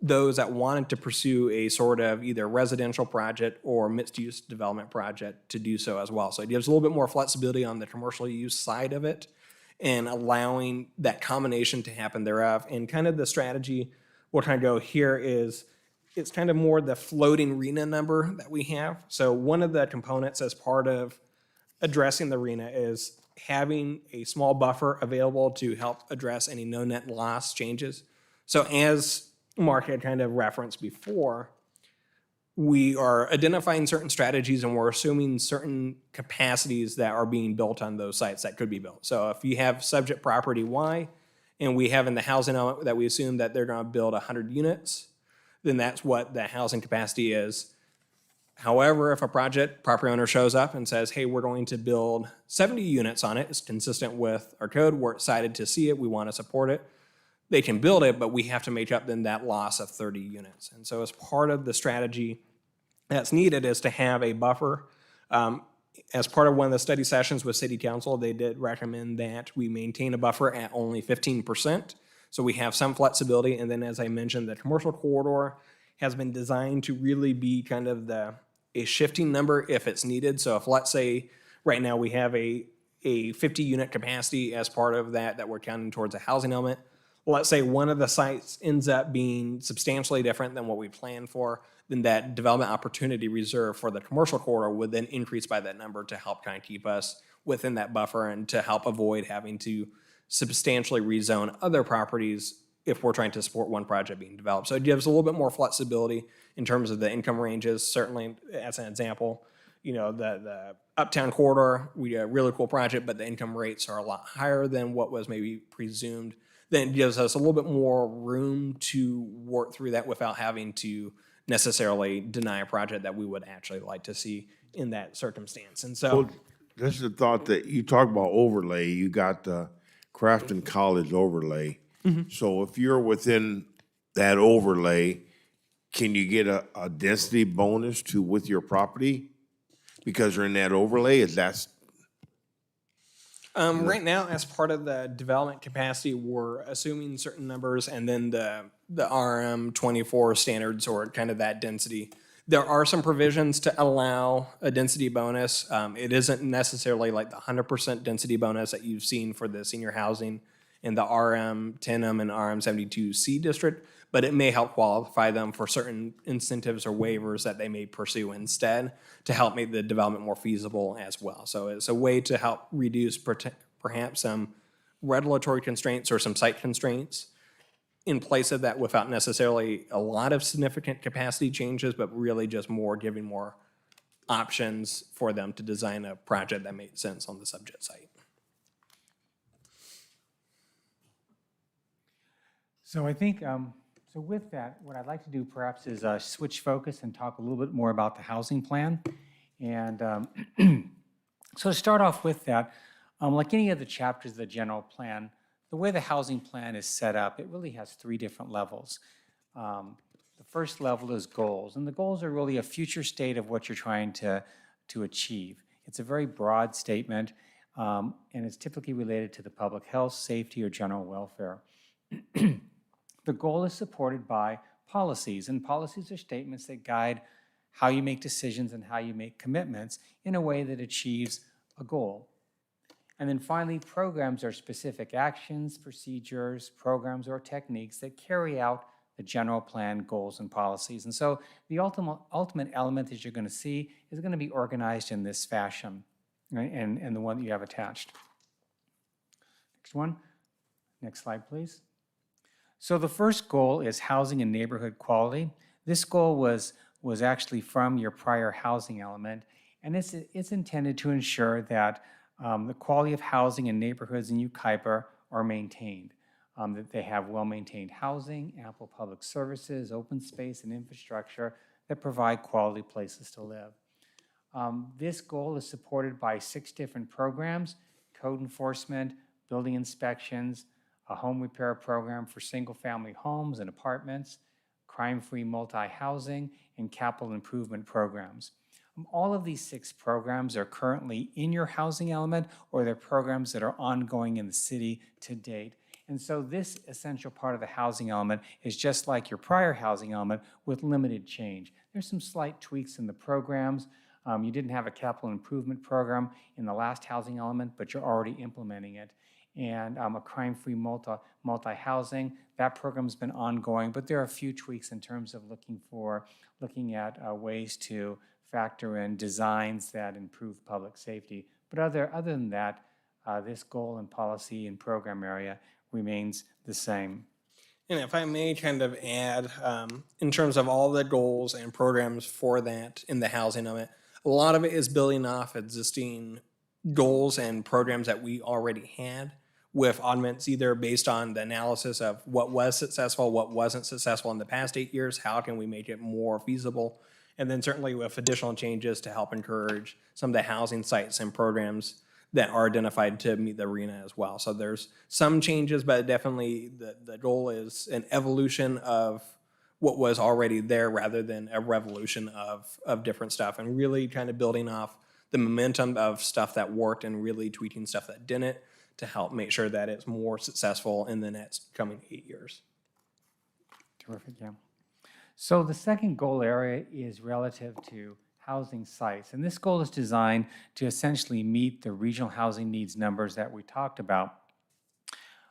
those that wanted to pursue a sort of either residential project or mixed-use development project to do so as well. So it gives a little bit more flexibility on the commercial use side of it and allowing that combination to happen thereof. And kind of the strategy we're trying to go here is it's kind of more the floating RENA number that we have. So one of the components as part of addressing the RENA is having a small buffer available to help address any no net loss changes. So as Mark had kind of referenced before, we are identifying certain strategies and we're assuming certain capacities that are being built on those sites that could be built. So if you have subject property Y and we have in the housing element that we assume that they're going to build 100 units, then that's what the housing capacity is. However, if a property owner shows up and says, hey, we're going to build 70 units on it, it's consistent with our code, we're excited to see it, we want to support it, they can build it, but we have to make up then that loss of 30 units. And so as part of the strategy that's needed is to have a buffer. As part of one of the study sessions with City Council, they did recommend that we maintain a buffer at only 15%. So we have some flexibility. And then as I mentioned, the commercial corridor has been designed to really be kind of a shifting number if it's needed. So if let's say right now we have a 50 unit capacity as part of that we're counting towards a housing element, let's say one of the sites ends up being substantially different than what we planned for, then that development opportunity reserve for the commercial corridor would then increase by that number to help kind of keep us within that buffer and to help avoid having to substantially rezone other properties if we're trying to support one project being developed. So it gives a little bit more flexibility in terms of the income ranges. Certainly, as an example, the Uptown corridor, we got a really cool project, but the income rates are a lot higher than what was maybe presumed. Then it gives us a little bit more room to work through that without having to necessarily deny a project that we would actually like to see in that circumstance. And so, Well, this is the thought that you talk about overlay, you got the Crafton College overlay. So if you're within that overlay, can you get a density bonus with your property? Because you're in that overlay, is that? Right now, as part of the development capacity, we're assuming certain numbers and then the RM 24 standards or kind of that density. There are some provisions to allow a density bonus. It isn't necessarily like the 100% density bonus that you've seen for the senior housing in the RM 10M and RM 72C district, but it may help qualify them for certain incentives or waivers that they may pursue instead to help make the development more feasible as well. So it's a way to help reduce perhaps some regulatory constraints or some site constraints in place of that without necessarily a lot of significant capacity changes, but really just giving more options for them to design a project that makes sense on the subject site. So I think, so with that, what I'd like to do perhaps is switch focus and talk a little bit more about the housing plan. And so to start off with that, like any of the chapters of the general plan, the way the housing plan is set up, it really has three different levels. The first level is goals, and the goals are really a future state of what you're trying to achieve. It's a very broad statement, and it's typically related to the public health, safety, or general welfare. The goal is supported by policies, and policies are statements that guide how you make decisions and how you make commitments in a way that achieves a goal. And then finally, programs are specific actions, procedures, programs, or techniques that carry out the general plan, goals, and policies. And so the ultimate element that you're going to see is going to be organized in this fashion, right? And the one that you have attached. Next one. Next slide, please. So the first goal is housing and neighborhood quality. This goal was actually from your prior housing element, and it's intended to ensure that the quality of housing in neighborhoods in Yucaipa are maintained, that they have well-maintained housing, ample public services, open space, and infrastructure that provide quality places to live. This goal is supported by 6 different programs: code enforcement, building inspections, a home repair program for single-family homes and apartments, crime-free multi-housing, and capital improvement programs. All of these 6 programs are currently in your housing element, or they're programs that are ongoing in the city to date. And so this essential part of the housing element is just like your prior housing element with limited change. There's some slight tweaks in the programs. You didn't have a capital improvement program in the last housing element, but you're already implementing it. And a crime-free multi-housing, that program's been ongoing, but there are a few tweaks in terms of looking at ways to factor in designs that improve public safety. But other than that, this goal and policy and program area remains the same. And if I may kind of add, in terms of all the goals and programs for that in the housing element, a lot of it is building off existing goals and programs that we already had, with augments either based on the analysis of what was successful, what wasn't successful in the past 8 years, how can we make it more feasible, and then certainly with additional changes to help encourage some of the housing sites and programs that are identified to meet the arena as well. So there's some changes, but definitely the goal is an evolution of what was already there rather than a revolution of different stuff, and really kind of building off the momentum of stuff that worked and really tweaking stuff that didn't, to help make sure that it's more successful in the next coming 8 years. Terrific, yeah. So the second goal area is relative to housing sites. And this goal is designed to essentially meet the regional housing needs numbers that we talked about.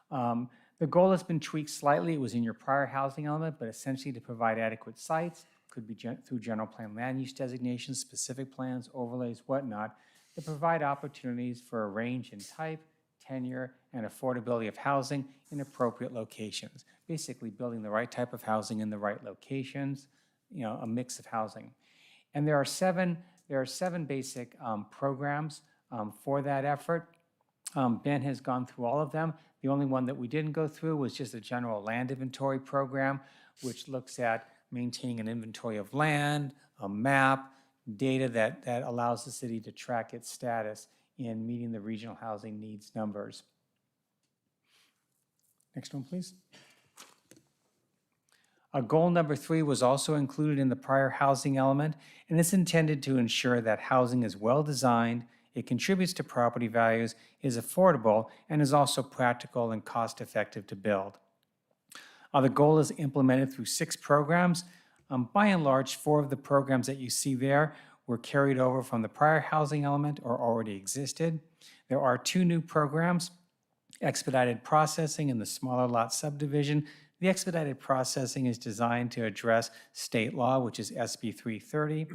The goal has been tweaked slightly. It was in your prior housing element, but essentially to provide adequate sites, could be through general plan land use designations, specific plans, overlays, whatnot, to provide opportunities for a range in type, tenure, and affordability of housing in appropriate locations. Basically building the right type of housing in the right locations, a mix of housing. And there are seven basic programs for that effort. Ben has gone through all of them. The only one that we didn't go through was just a general land inventory program, which looks at maintaining an inventory of land, a map, data that allows the city to track its status in meeting the regional housing needs numbers. Next one, please. Goal number 3 was also included in the prior housing element, and it's intended to ensure that housing is well designed, it contributes to property values, is affordable, and is also practical and cost effective to build. The goal is implemented through 6 programs. By and large, 4 of the programs that you see there were carried over from the prior housing element or already existed. There are 2 new programs, Expedited Processing and the Smaller Lot Subdivision. The Expedited Processing is designed to address state law, which is SB 330,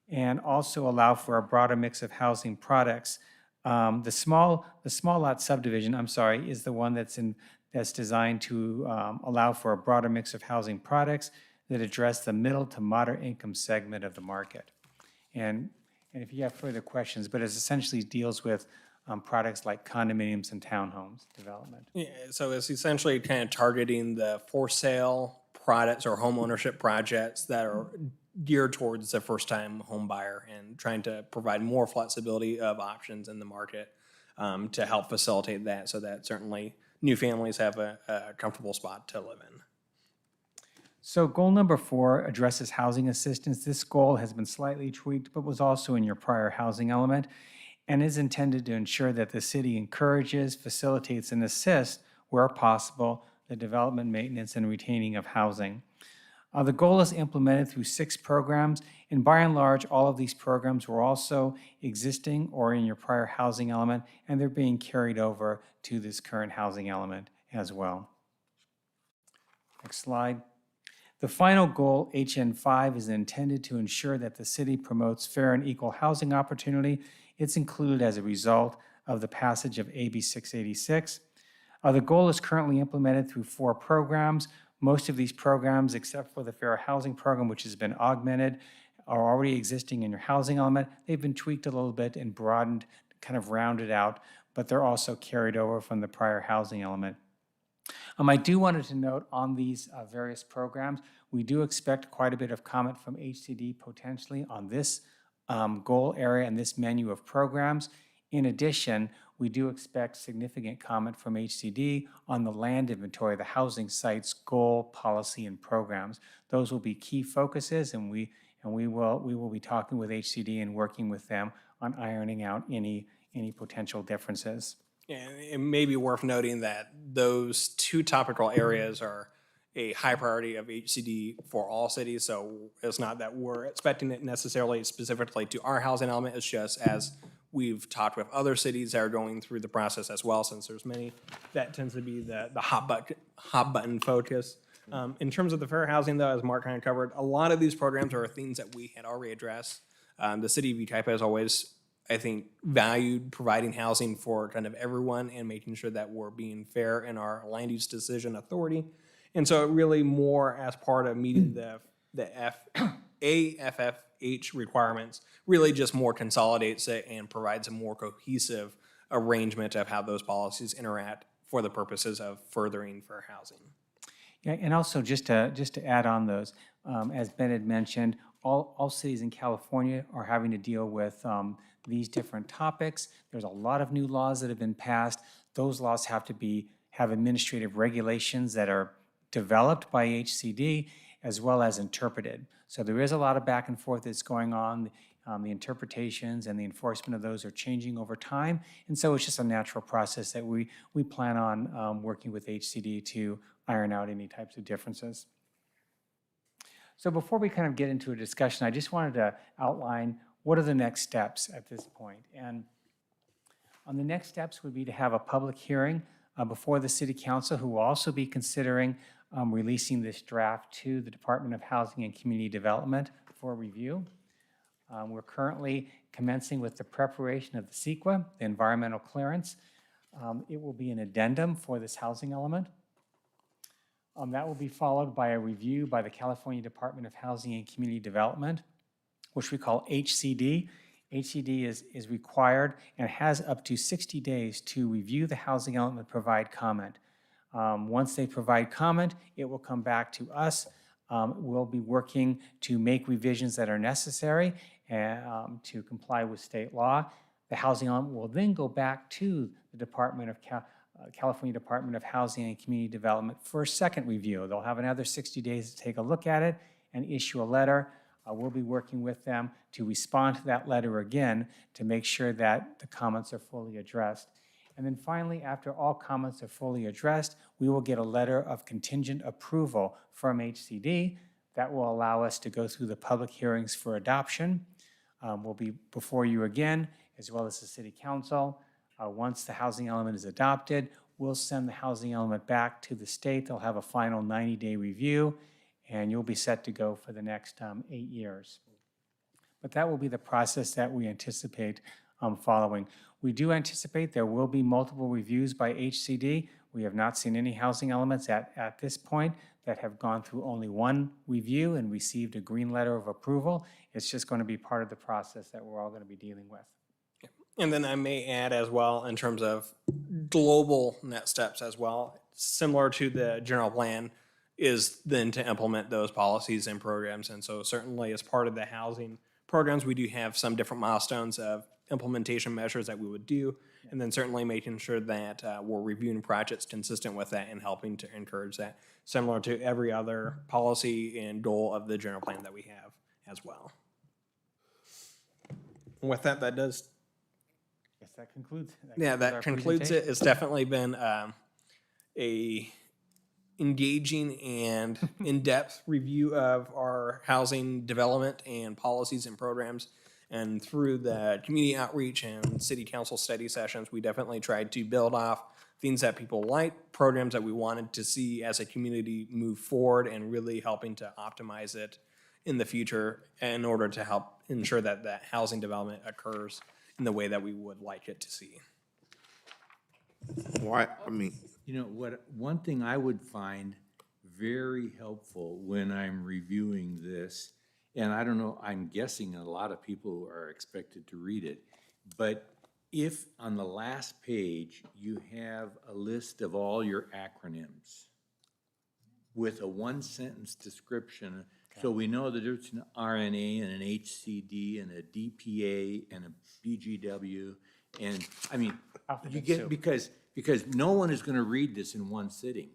and also allow for a broader mix of housing products. The small lot subdivision, is the one that's designed to allow for a broader mix of housing products that address the middle to moderate income segment of the market. And if you have further questions, but it essentially deals with products like condominiums and townhomes development. Yeah, so it's essentially kind of targeting the for sale products or home ownership projects that are geared towards the first time home buyer, and trying to provide more flexibility of options in the market to help facilitate that, so that certainly new families have a comfortable spot to live in. So goal number 4 addresses housing assistance. This goal has been slightly tweaked, but was also in your prior housing element, and is intended to ensure that the city encourages, facilitates, and assists, where possible, the development, maintenance, and retaining of housing. The goal is implemented through 6 programs, and by and large, all of these programs were also existing or in your prior housing element, and they're being carried over to this current housing element as well. Next slide. The final goal, HN5, is intended to ensure that the city promotes fair and equal housing opportunity. It's included as a result of the passage of AB 686. The goal is currently implemented through 4 programs. Most of these programs, except for the Fair Housing Program, which has been augmented, are already existing in your housing element. They've been tweaked a little bit and broadened, kind of rounded out, but they're also carried over from the prior housing element. I do wanted to note on these various programs, we do expect quite a bit of comment from HCD potentially on this goal area and this menu of programs. In addition, we do expect significant comment from HCD on the land inventory, the housing sites, goal, policy, and programs. Those will be key focuses, and we will be talking with HCD and working with them on ironing out any potential differences. And it may be worth noting that those 2 topical areas are a high priority of HCD for all cities, so it's not that we're expecting it necessarily specifically to our housing element. It's just as we've talked with other cities that are going through the process as well, since there's many, that tends to be the hot button focus. In terms of the fair housing, though, as Mark kind of covered, a lot of these programs are things that we had already addressed. The city of Yucaipa has always, I think, valued providing housing for kind of everyone and making sure that we're being fair in our land use decision authority. And so it really more as part of meeting the AFFH requirements, really just more consolidates it and provides a more cohesive arrangement of how those policies interact for the purposes of furthering fair housing. Yeah, and also just to add on those, as Ben had mentioned, all cities in California are having to deal with these different topics. There's a lot of new laws that have been passed. Those laws have administrative regulations that are developed by HCD as well as interpreted. So there is a lot of back and forth that's going on. The interpretations and the enforcement of those are changing over time. And so it's just a natural process that we plan on working with HCD to iron out any types of differences. So before we kind of get into a discussion, I just wanted to outline what are the next steps at this point. And on the next steps would be to have a public hearing before the City Council, who will also be considering releasing this draft to the Department of Housing and Community Development for review. We're currently commencing with the preparation of the CEQA, the environmental clearance. It will be an addendum for this housing element. That will be followed by a review by the California Department of Housing and Community Development, which we call HCD. HCD is required and has up to 60 days to review the housing element and provide comment. Once they provide comment, it will come back to us. We'll be working to make revisions that are necessary to comply with state law. The housing element will then go back to the California Department of Housing and Community Development for a second review. They'll have another 60 days to take a look at it and issue a letter. We'll be working with them to respond to that letter again to make sure that the comments are fully addressed. And then finally, after all comments are fully addressed, we will get a letter of contingent approval from HCD that will allow us to go through the public hearings for adoption. We'll be before you again, as well as the City Council. Once the housing element is adopted, we'll send the housing element back to the state. They'll have a final 90-day review, and you'll be set to go for the next 8 years. But that will be the process that we anticipate following. We do anticipate there will be multiple reviews by HCD. We have not seen any housing elements at this point that have gone through only one review and received a green letter of approval. It's just going to be part of the process that we're all going to be dealing with. And then I may add as well, in terms of global next steps as well, similar to the general plan, is then to implement those policies and programs. And so certainly as part of the housing programs, we do have some different milestones of implementation measures that we would do, and then certainly making sure that we're reviewing projects consistent with that and helping to encourage that, similar to every other policy and goal of the general plan that we have as well. And with that, That concludes. That concludes it. It's definitely been a engaging and in-depth review of our housing development and policies and programs. And through the community outreach and city council study sessions, we definitely tried to build off things that people like, programs that we wanted to see as a community move forward, and really helping to optimize it in the future in order to help ensure that that housing development occurs in the way that we would like it to see. Why, I mean, You know, one thing I would find very helpful when I'm reviewing this, and I don't know, I'm guessing a lot of people are expected to read it, but if on the last page, you have a list of all your acronyms with a one-sentence description, so we know that there's an RNA and an HCD and a DPA and a BGW, and, I mean, you get, because no one is gonna read this in one sitting.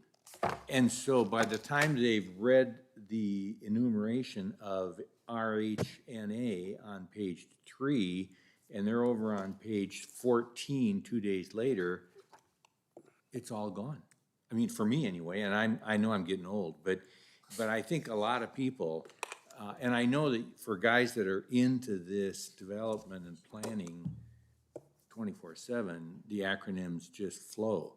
And so by the time they've read the enumeration of RHNA on page 3, and they're over on page 14 2 days later, it's all gone. I mean, for me anyway, and I know I'm getting old, but I think a lot of people, and I know that for guys that are into this development and planning 24/7, the acronyms just flow.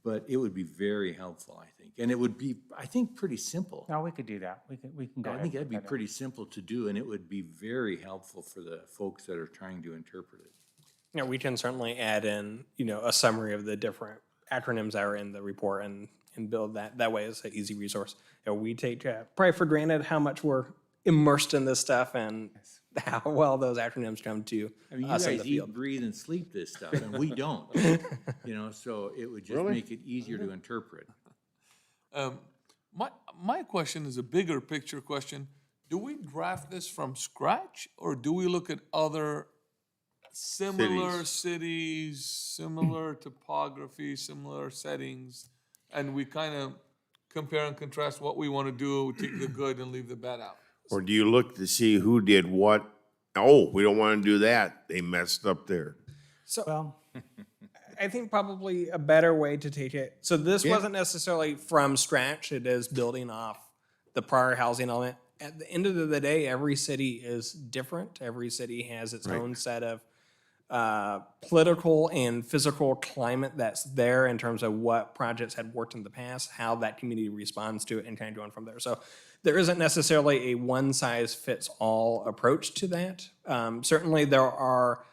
But it would be very helpful, I think. And it would be, I think, pretty simple. No, we could do that. We can go I ahead. think that'd and be put that in. pretty simple to do, and it would be very helpful for the folks that are trying to interpret it. You know, we can certainly add in, you know, a summary of the different acronyms that are in the report and build that. That way it's an easy resource. You know, we take probably for granted how much we're immersed in this stuff and how well those acronyms come to I mean, you us in the guys eat, field. breathe, and sleep this stuff, and we don't. You know, so it would just make it easier to interpret. My question is a bigger picture question. Do we draft this from scratch, or do we look at other similar cities, similar topography, similar settings, and we kind of compare and contrast what we want to do, take the good and leave the bad out? or do you look to see who did what? Oh, we don't want to do that. They messed up there. So Well, I think probably a better way to take it. So this wasn't necessarily from scratch. It is building off the prior housing element. At the end of the day, every city is different. Every city has its own set of political and physical climate that's there in terms of what projects had worked in the past, how that community responds to it, and kind of going from there. So there isn't necessarily a one-size-fits-all approach to that. Certainly there are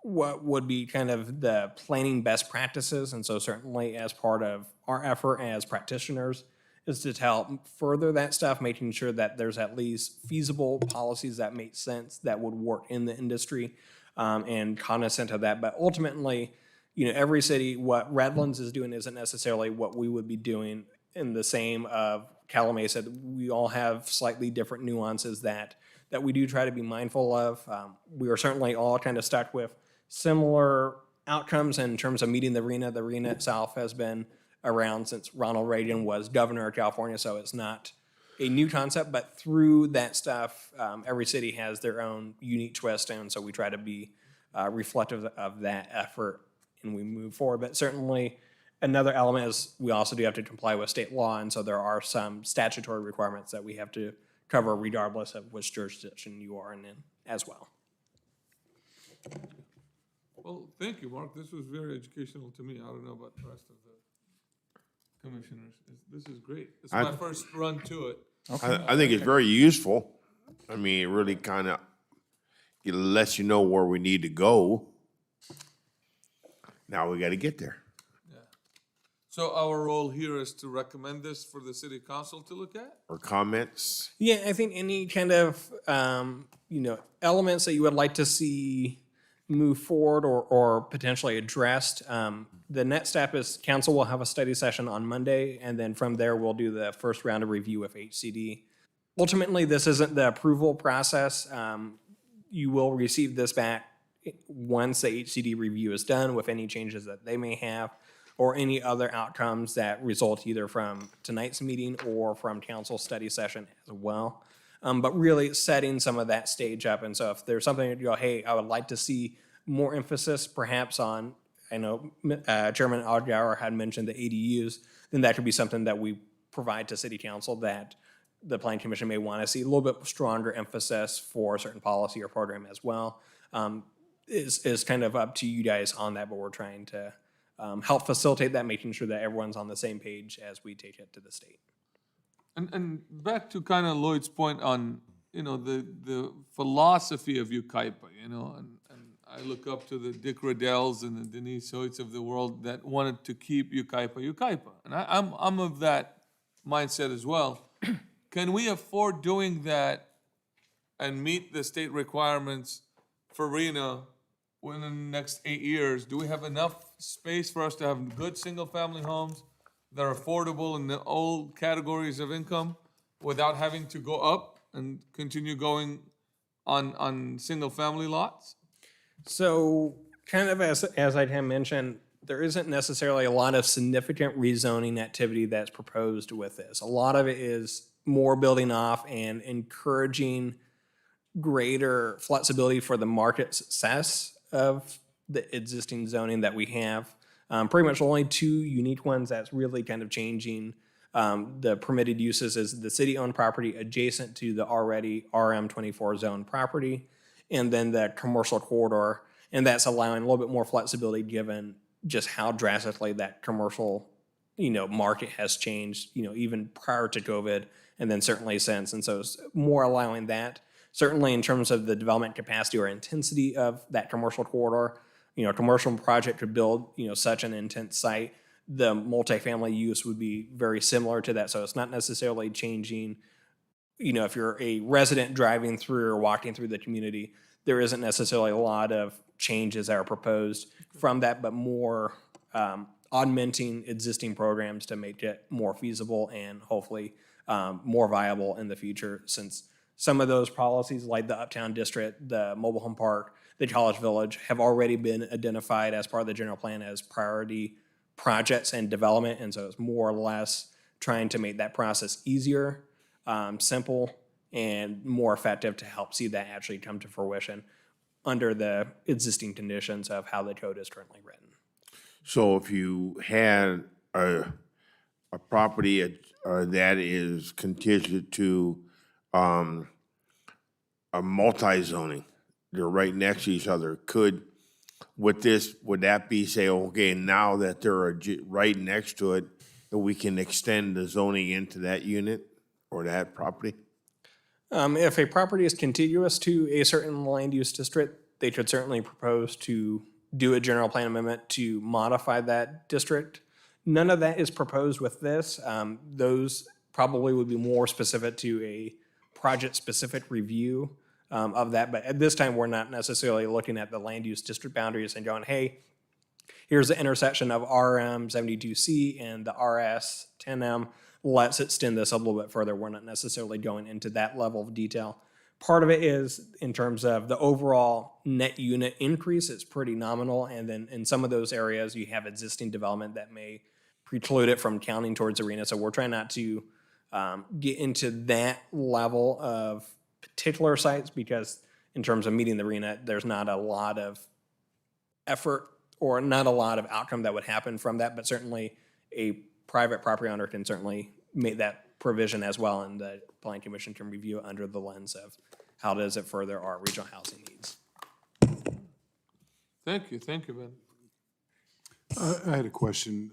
what would be kind of the planning best practices, and so certainly as part of our effort as practitioners is to help further that stuff, making sure that there's at least feasible policies that make sense that would work in the industry, and cognizant of that. But ultimately, you know, every city, what Redlands is doing isn't necessarily what we would be doing in the same of Calamasa. We all have slightly different nuances that we do try to be mindful of. We are certainly all kind of stuck with similar outcomes in terms of meeting the RENA. The RENA itself has been around since Ronald Reagan was governor of California, so it's not a new concept, but through that stuff, every city has their own unique twist, and so we try to be reflective of that effort and we move forward. But certainly another element is we also do have to comply with state law, and so there are some statutory requirements that we have to cover regardless of which jurisdiction you are in as well. Well, thank you, Mark. This was very educational to me. I don't know about the rest of the commissioners. This is great. It's my first run to it. I think it's very useful. I mean, it really kind of, it lets you know where we need to go. Now we got to get there. So our role here is to recommend this for the city council to look at? Or comments? Yeah, I think any kind of, you know, elements that you would like to see move forward or potentially addressed. The next step is council will have a study session on Monday, and then from there, we'll do the first round of review with HCD. Ultimately, this isn't the approval process. You will receive this back once the HCD review is done with any changes that they may have or any other outcomes that result either from tonight's meeting or from council study session as well. But really setting some of that stage up. And so if there's something that you go, hey, I would like to see more emphasis perhaps on, I know Chairman Allgaier had mentioned the ADUs, then that could be something that we provide to city council that the planning commission may want to see a little bit stronger emphasis for a certain policy or program as well. Is kind of up to you guys on that, but we're trying to help facilitate that, making sure that everyone's on the same page as we take it to the state. And back to kind of Lloyd's point on, the philosophy of Yucaipa, and I look up to the Dick Riddells and the Denise Hoyts of the world that wanted to keep Yucaipa. And I'm of that mindset as well. Can we afford doing that and meet the state requirements for RENA within the next 8 years? Do we have enough space for us to have good single-family homes that are affordable in the old categories of income without having to go up and continue going on single-family lots? So kind of as I had mentioned, there isn't necessarily a lot of significant rezoning activity that's proposed with this. A lot of it is more building off and encouraging greater flexibility for the market success of the existing zoning that we have. Pretty much only two unique ones that's really kind of changing the permitted uses is the city-owned property adjacent to the already RM24 zone property, and then the commercial corridor, and that's allowing a little bit more flexibility given just how drastically that commercial, market has changed, even prior to COVID, and then certainly since. And so it's more allowing that. Certainly in terms of the development capacity or intensity of that commercial corridor, a commercial project could build, such an intense site. The multifamily use would be very similar to that. So it's not necessarily changing, if you're a resident driving through or walking through the community, there isn't necessarily a lot of changes that are proposed from that, but more augmenting existing programs to make it more feasible and hopefully more viable in the future, since some of those policies like the Uptown District, the mobile home park, the College Village have already been identified as part of the general plan as priority projects and development. And so it's more or less trying to make that process easier, simple, and more effective to help see that actually come to fruition under the existing conditions of how the code is currently written. So if you had a property that is contingent to a multi-zoning, they're right next to each other, would that be, say, okay, now that they're right next to it, that we can extend the zoning into that unit or that property? If a property is contiguous to a certain land use district, they could certainly propose to do a general plan amendment to modify that district. None of that is proposed with this. Those probably would be more specific to a project-specific review of that. But at this time, we're not necessarily looking at the land use district boundaries and going, hey, here's the intersection of RM 72C and the RS 10M. Let's extend this a little bit further. We're not necessarily going into that level of detail. Part of it is in terms of the overall net unit increase, it's pretty nominal. And then in some of those areas, you have existing development that may preclude it from counting towards arena. So we're trying not to get into that level of particular sites, because in terms of meeting the arena, there's not a lot of effort or not a lot of outcome that would happen from that. But certainly a private property owner can certainly make that provision as well, and the Planning Commission can review it under the lens of how does it further our regional housing needs. Thank you, Ben. I had a question.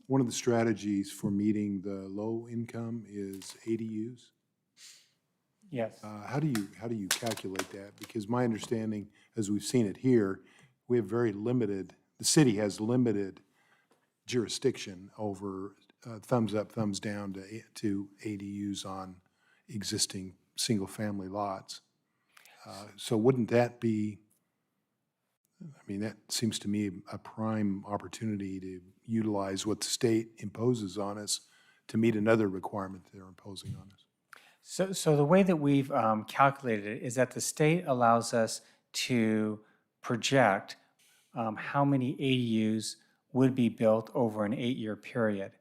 One of the strategies for meeting the low income is ADUs. Yes. How do you calculate that? Because my understanding, as we've seen it here, we have the city has limited jurisdiction over thumbs up, thumbs down to ADUs on existing single-family lots. So wouldn't that be, that seems to me a prime opportunity to utilize what the state imposes on us to meet another requirement they're imposing on us. So the way that we've calculated it is that the state allows us to project how many ADUs would be built over an 8-year period.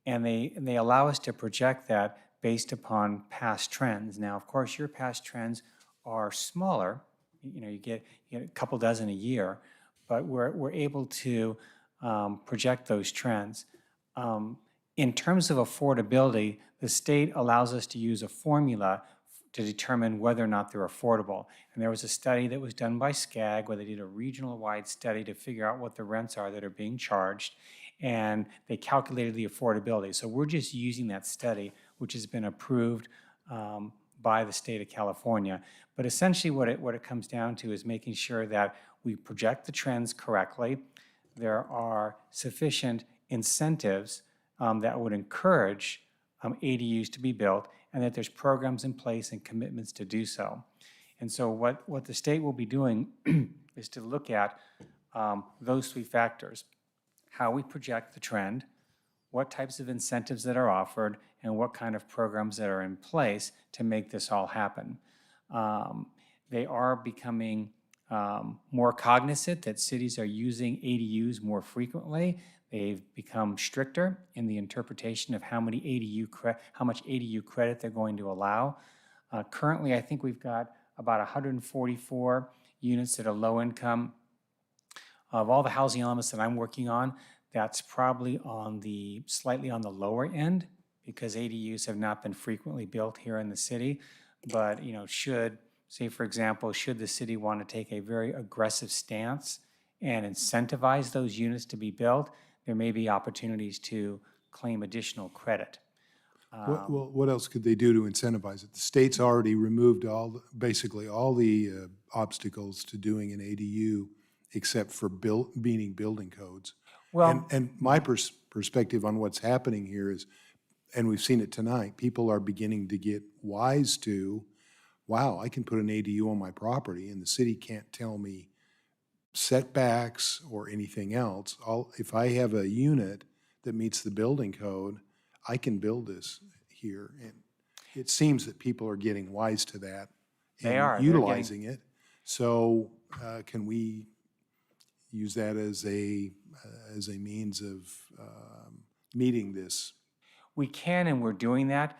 And they allow us to project that based upon past trends. Now, of course, your past trends are smaller. You get a couple dozen a year, but we're able to project those trends. In terms of affordability, the state allows us to use a formula to determine whether or not they're affordable. And there was a study that was done by SCAG where they did a regional-wide study to figure out what the rents are that are being charged, and they calculated the affordability. So we're just using that study, which has been approved by the state of California. But essentially what it comes down to is making sure that we project the trends correctly. There are sufficient incentives that would encourage ADUs to be built, and that there's programs in place and commitments to do so. And so what the state will be doing is to look at those three factors: how we project the trend, what types of incentives that are offered, and what kind of programs that are in place to make this all happen. They are becoming more cognizant that cities are using ADUs more frequently. They've become stricter in the interpretation of how much ADU credit they're going to allow. Currently, I think we've got about 144 units that are low income. Of all the housing elements that I'm working on, that's probably slightly on the lower end, because ADUs have not been frequently built here in the city. But say for example, should the city want to take a very aggressive stance and incentivize those units to be built, there may be opportunities to claim additional credit. What else could they do to incentivize it? The state's already removed basically all the obstacles to doing an ADU except for meeting building codes. Well, and my perspective on what's happening here is, and we've seen it tonight, people are beginning to get wise to, wow, I can put an ADU on my property and the city can't tell me setbacks or anything else. If I have a unit that meets the building code, I can build this here. And it seems that people are getting wise to that and utilizing it. So can we use that as a means of meeting this? We can, and we're doing that.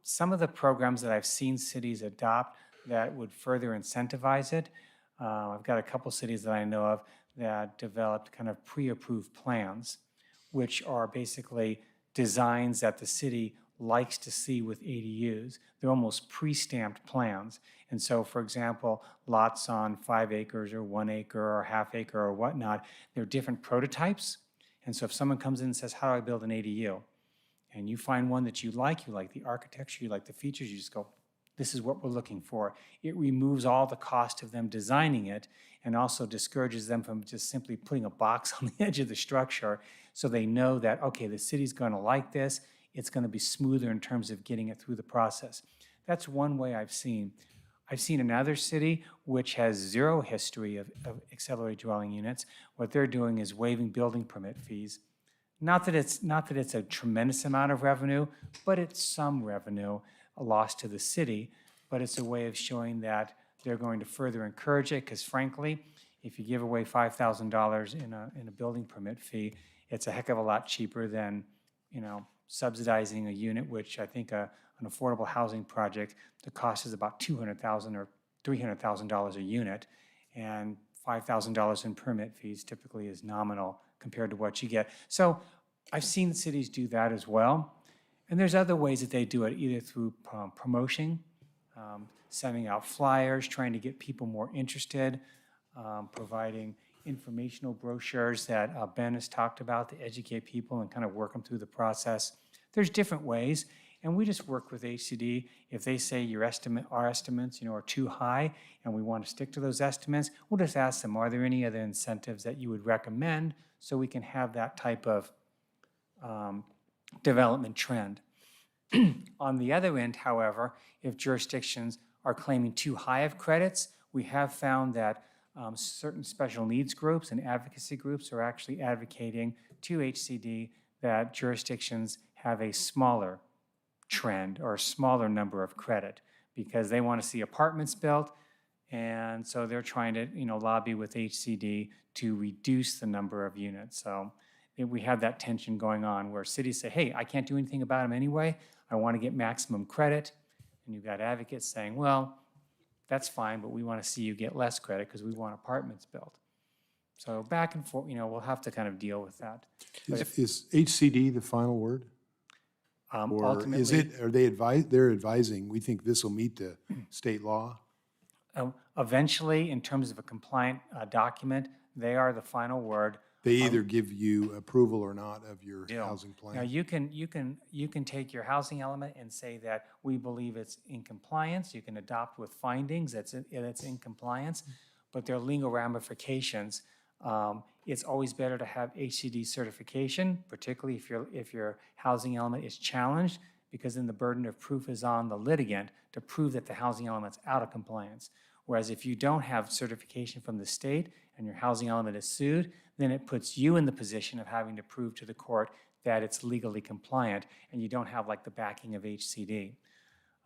Some of the programs that I've seen cities adopt that would further incentivize it, I've got a couple cities that I know of that developed kind of pre-approved plans, which are basically designs that the city likes to see with ADUs. They're almost pre-stamped plans. And so, for example, lots on 5 acres or 1 acre or half acre or whatnot, they're different prototypes. And so if someone comes in and says, how do I build an ADU? And you find one that you like the architecture, you like the features, you just go, this is what we're looking for. It removes all the cost of them designing it and also discourages them from just simply putting a box on the edge of the structure, so they know that, okay, the city's going to like this. It's going to be smoother in terms of getting it through the process. That's one way I've seen. I've seen another city which has zero history of accelerated dwelling units. What they're doing is waiving building permit fees. Not that it's a tremendous amount of revenue, but it's some revenue, a loss to the city, but it's a way of showing that they're going to further encourage it, because frankly, if you give away $5,000 in a building permit fee, it's a heck of a lot cheaper than, subsidizing a unit, which I think an affordable housing project, the cost is about $200,000 or $300,000 a unit, and $5,000 in permit fees typically is nominal compared to what you get. So I've seen cities do that as well. And there's other ways that they do it, either through promotion, sending out flyers, trying to get people more interested, providing informational brochures that Ben has talked about to educate people and kind of work them through the process. There's different ways, and we just work with HCD. If they say our estimates, are too high, and we want to stick to those estimates, we'll just ask them, are there any other incentives that you would recommend so we can have that type of development trend. On the other end, however, if jurisdictions are claiming too high of credits, we have found that certain special needs groups and advocacy groups are actually advocating to HCD that jurisdictions have a smaller trend or a smaller number of credit, because they want to see apartments built, and so they're trying to lobby with HCD to reduce the number of units. So we have that tension going on where cities say, hey, I can't do anything about them anyway. I want to get maximum credit. And you've got advocates saying, well, that's fine, but we want to see you get less credit because we want apartments built. So back and forth, we'll have to kind of deal with that. Is HCD the final word? Or is Ultimately, it, are they they're advising, we think this will meet the state law? eventually, in terms of a compliant document, they are the final word. They either give you approval or not of your housing Now, plan? you can take your housing element and say that we believe it's in compliance. You can adopt with findings that's in compliance, but there are legal ramifications. It's always better to have HCD certification, particularly if your housing element is challenged, because then the burden of proof is on the litigant to prove that the housing element's out of compliance. Whereas if you don't have certification from the state and your housing element is sued, then it puts you in the position of having to prove to the court that it's legally compliant, and you don't have like the backing of HCD.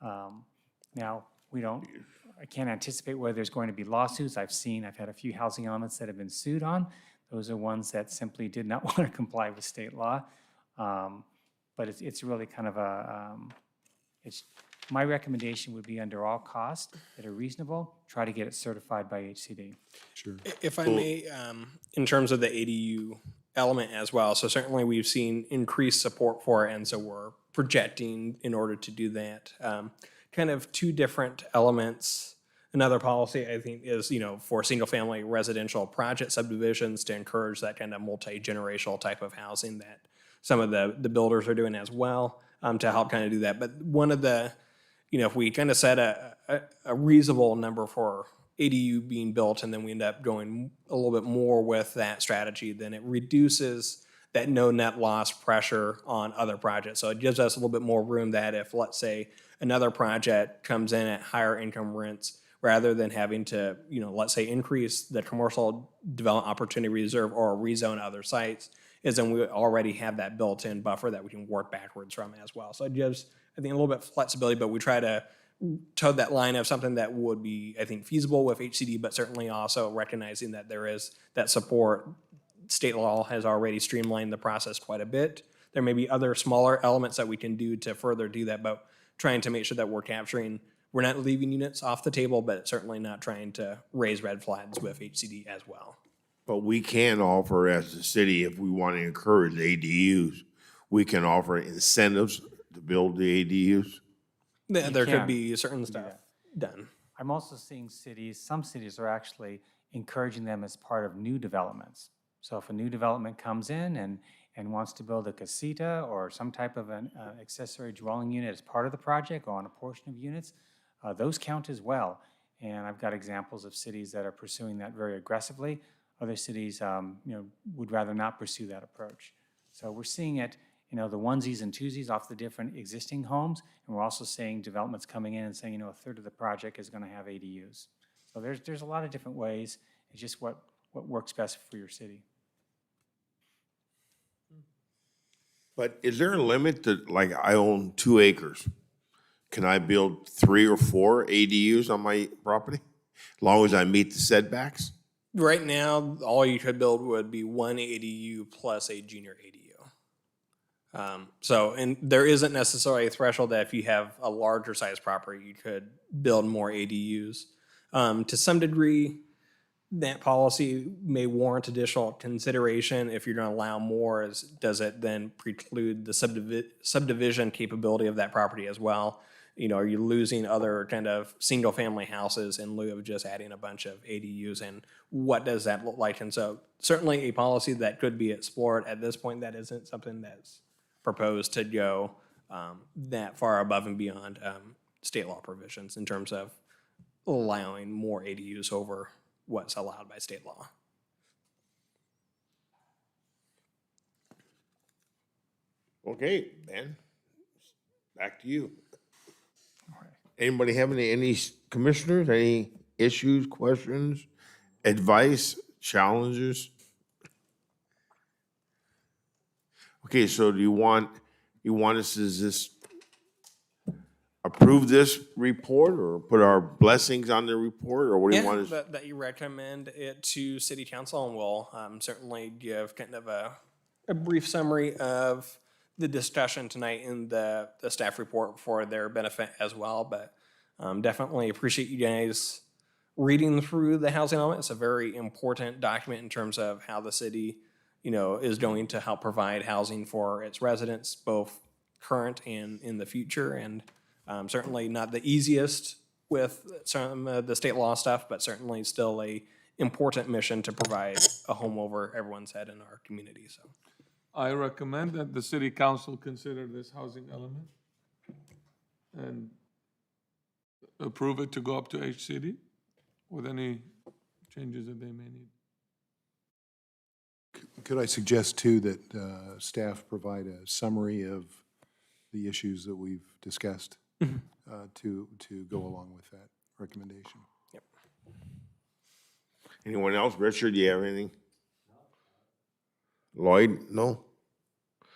Now, I can't anticipate whether there's going to be lawsuits. I've had a few housing elements that have been sued on. Those are ones that simply did not want to comply with state law. But it's really kind of my recommendation would be under all costs that are reasonable, try to get it certified by HCD. Sure. If I may, in terms of the ADU element as well, so certainly we've seen increased support for it, and so we're projecting in order to do that. Kind of two different elements. Another policy, I think, is, for single-family residential project subdivisions to encourage that kind of multi-generational type of housing that some of the builders are doing as well, to help kind of do that. But one of the, if we kind of set a reasonable number for ADU being built, and then we end up going a little bit more with that strategy, then it reduces that no net loss pressure on other projects. So it gives us a little bit more room that if, let's say, another project comes in at higher income rents, rather than having to, let's say, increase the commercial development opportunity reserve or rezone other sites, is then we already have that built-in buffer that we can work backwards from as well. So it gives, I think, a little bit of flexibility, but we try to toe that line of something that would be, I think, feasible with HCD, but certainly also recognizing that there is that support. State law has already streamlined the process quite a bit. There may be other smaller elements that we can do to further do that, but trying to make sure that we're not leaving units off the table, but certainly not trying to raise red flags with HCD as well. But we can offer, as a city, if we want to encourage ADUs, we can offer incentives to build the ADUs. There could be certain stuff done. I'm also seeing some cities are actually encouraging them as part of new developments. So if a new development comes in and wants to build a casita or some type of an accessory dwelling unit as part of the project or on a portion of units, those count as well. And I've got examples of cities that are pursuing that very aggressively. Other cities, would rather not pursue that approach. So we're seeing it, the onesies and twosies off the different existing homes, and we're also seeing developments coming in and saying, a third of the project is going to have ADUs. So there's a lot of different ways. It's just what works best for your city. But is there a limit to, like, I own 2 acres? Can I build 3 or 4 ADUs on my property, as long as I meet the setbacks? Right now, all you could build would be 1 ADU plus a junior ADU. And there isn't necessarily a threshold that if you have a larger size property, you could build more ADUs. To some degree, that policy may warrant additional consideration. If you're going to allow more, does it then preclude the subdivision capability of that property as well? Are you losing other kind of single-family houses in lieu of just adding a bunch of ADUs, and what does that look like? And so certainly a policy that could be explored. At this point, that isn't something that's proposed to go that far above and beyond state law provisions in terms of allowing more ADUs over what's allowed by state law. Okay, Ben, back to you. Anybody have any commissioners, any issues, questions, advice, challenges? Okay, so do you want us to just approve this report or put our blessings on the report, or what do you want us? That you recommend it to City Council, and we'll certainly give kind of a brief summary of the discussion tonight in the staff report for their benefit as well. But definitely appreciate you guys reading through the housing element. It's a very important document in terms of how the city, is going to help provide housing for its residents, both current and in the future, and certainly not the easiest with some of the state law stuff, but certainly still a important mission to provide a home over everyone's head in our community, so. I recommend that the city council consider this housing element and approve it to go up to HCD with any changes that they may need. Could I suggest too that staff provide a summary of the issues that we've discussed to go along with that recommendation? Yep. Anyone else? Richard, do you have anything? Lloyd, no?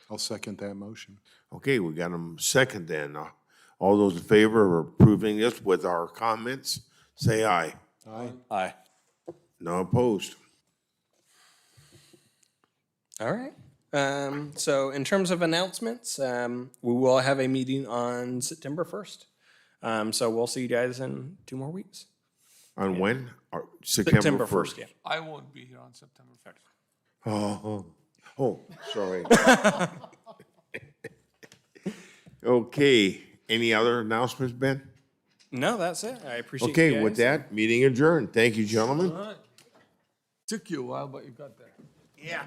I'll second that motion. Okay, we got them second then. All those in favor of approving this with our comments, say aye. Aye. Aye. No opposed. All right. So in terms of announcements, we will have a meeting on September 1st. So we'll see you guys in 2 more weeks. On when? September 1st. Yeah. I won't be here on September 1st. Oh, sorry. Okay, any other announcements, Ben? No, that's it. I appreciate you Okay, guys. with that, meeting adjourned. Thank you, gentlemen. All right. Took you a while, but you got there. Yeah.